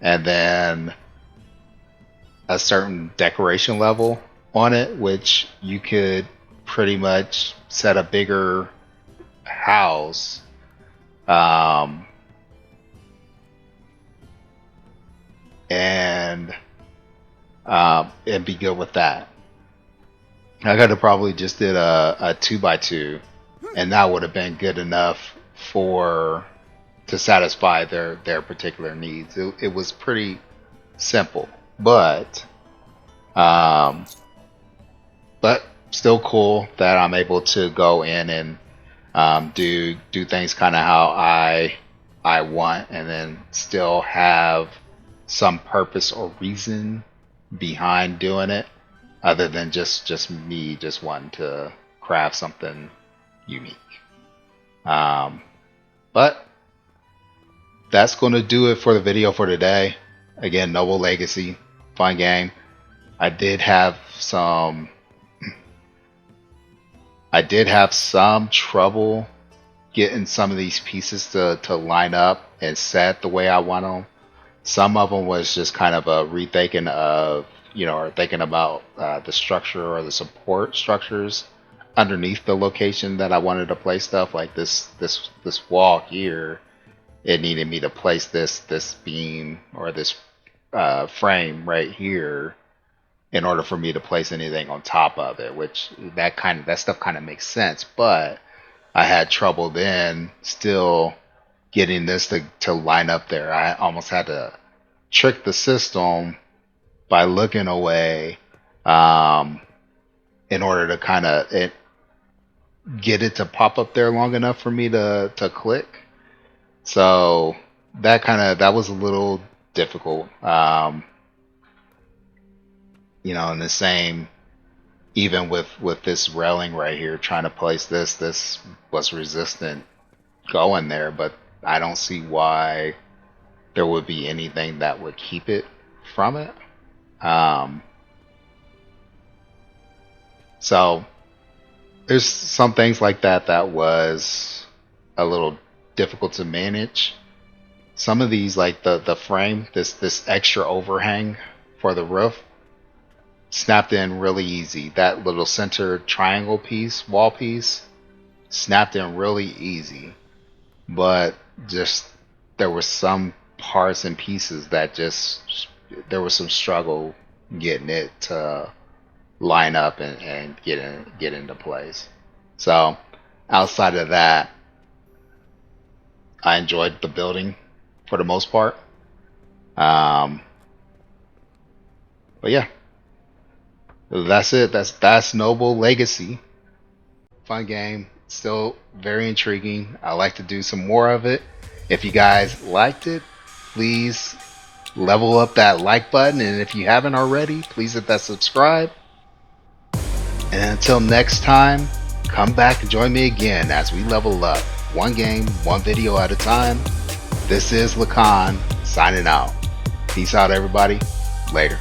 and then a certain decoration level on it, which you could pretty much set a bigger house and be good with that. I could have probably just did a 2x2 and that would have been good enough to satisfy their particular needs. It was pretty simple, but still cool that I'm able to go in and do things kind of how I want, and then still have some purpose or reason behind doing it, other than just me just wanting to craft something unique. But that's going to do it for the video for today. Again, Noble Legacy, fun game. I did have some trouble getting some of these pieces to line up and set the way I want them. Some of them was just kind of a rethinking of, or thinking about the structure or the support structures underneath the location that I wanted to place stuff. Like this wall here, it needed me to place this beam or this frame right here in order for me to place anything on top of it, which that stuff kind of makes sense. But I had trouble then still getting this to line up there. I almost had to trick the system by looking away in order to kind of get it to pop up there long enough for me to click. So that was a little difficult. And the same even with this railing right here, trying to place this was resistant going there, but I don't see why there would be anything that would keep it from it. So there's some things like that was a little difficult to manage. Some of these, like the frame, this extra overhang for the roof, snapped in really easy. That little center triangle piece, wall piece, snapped in really easy. But just there were some parts and pieces that there was some struggle getting it to line up and get into place. So outside of that, I enjoyed the building for the most part. But yeah, that's it. That's Noble Legacy. Fun game, still very intriguing. I like to do some more of it. If you guys liked it, please level up that like button, and if you haven't already, please hit that subscribe. And until next time, come back and join me again as we level up one game, one video at a time. This is Lacan signing out. Peace out, everybody. Later.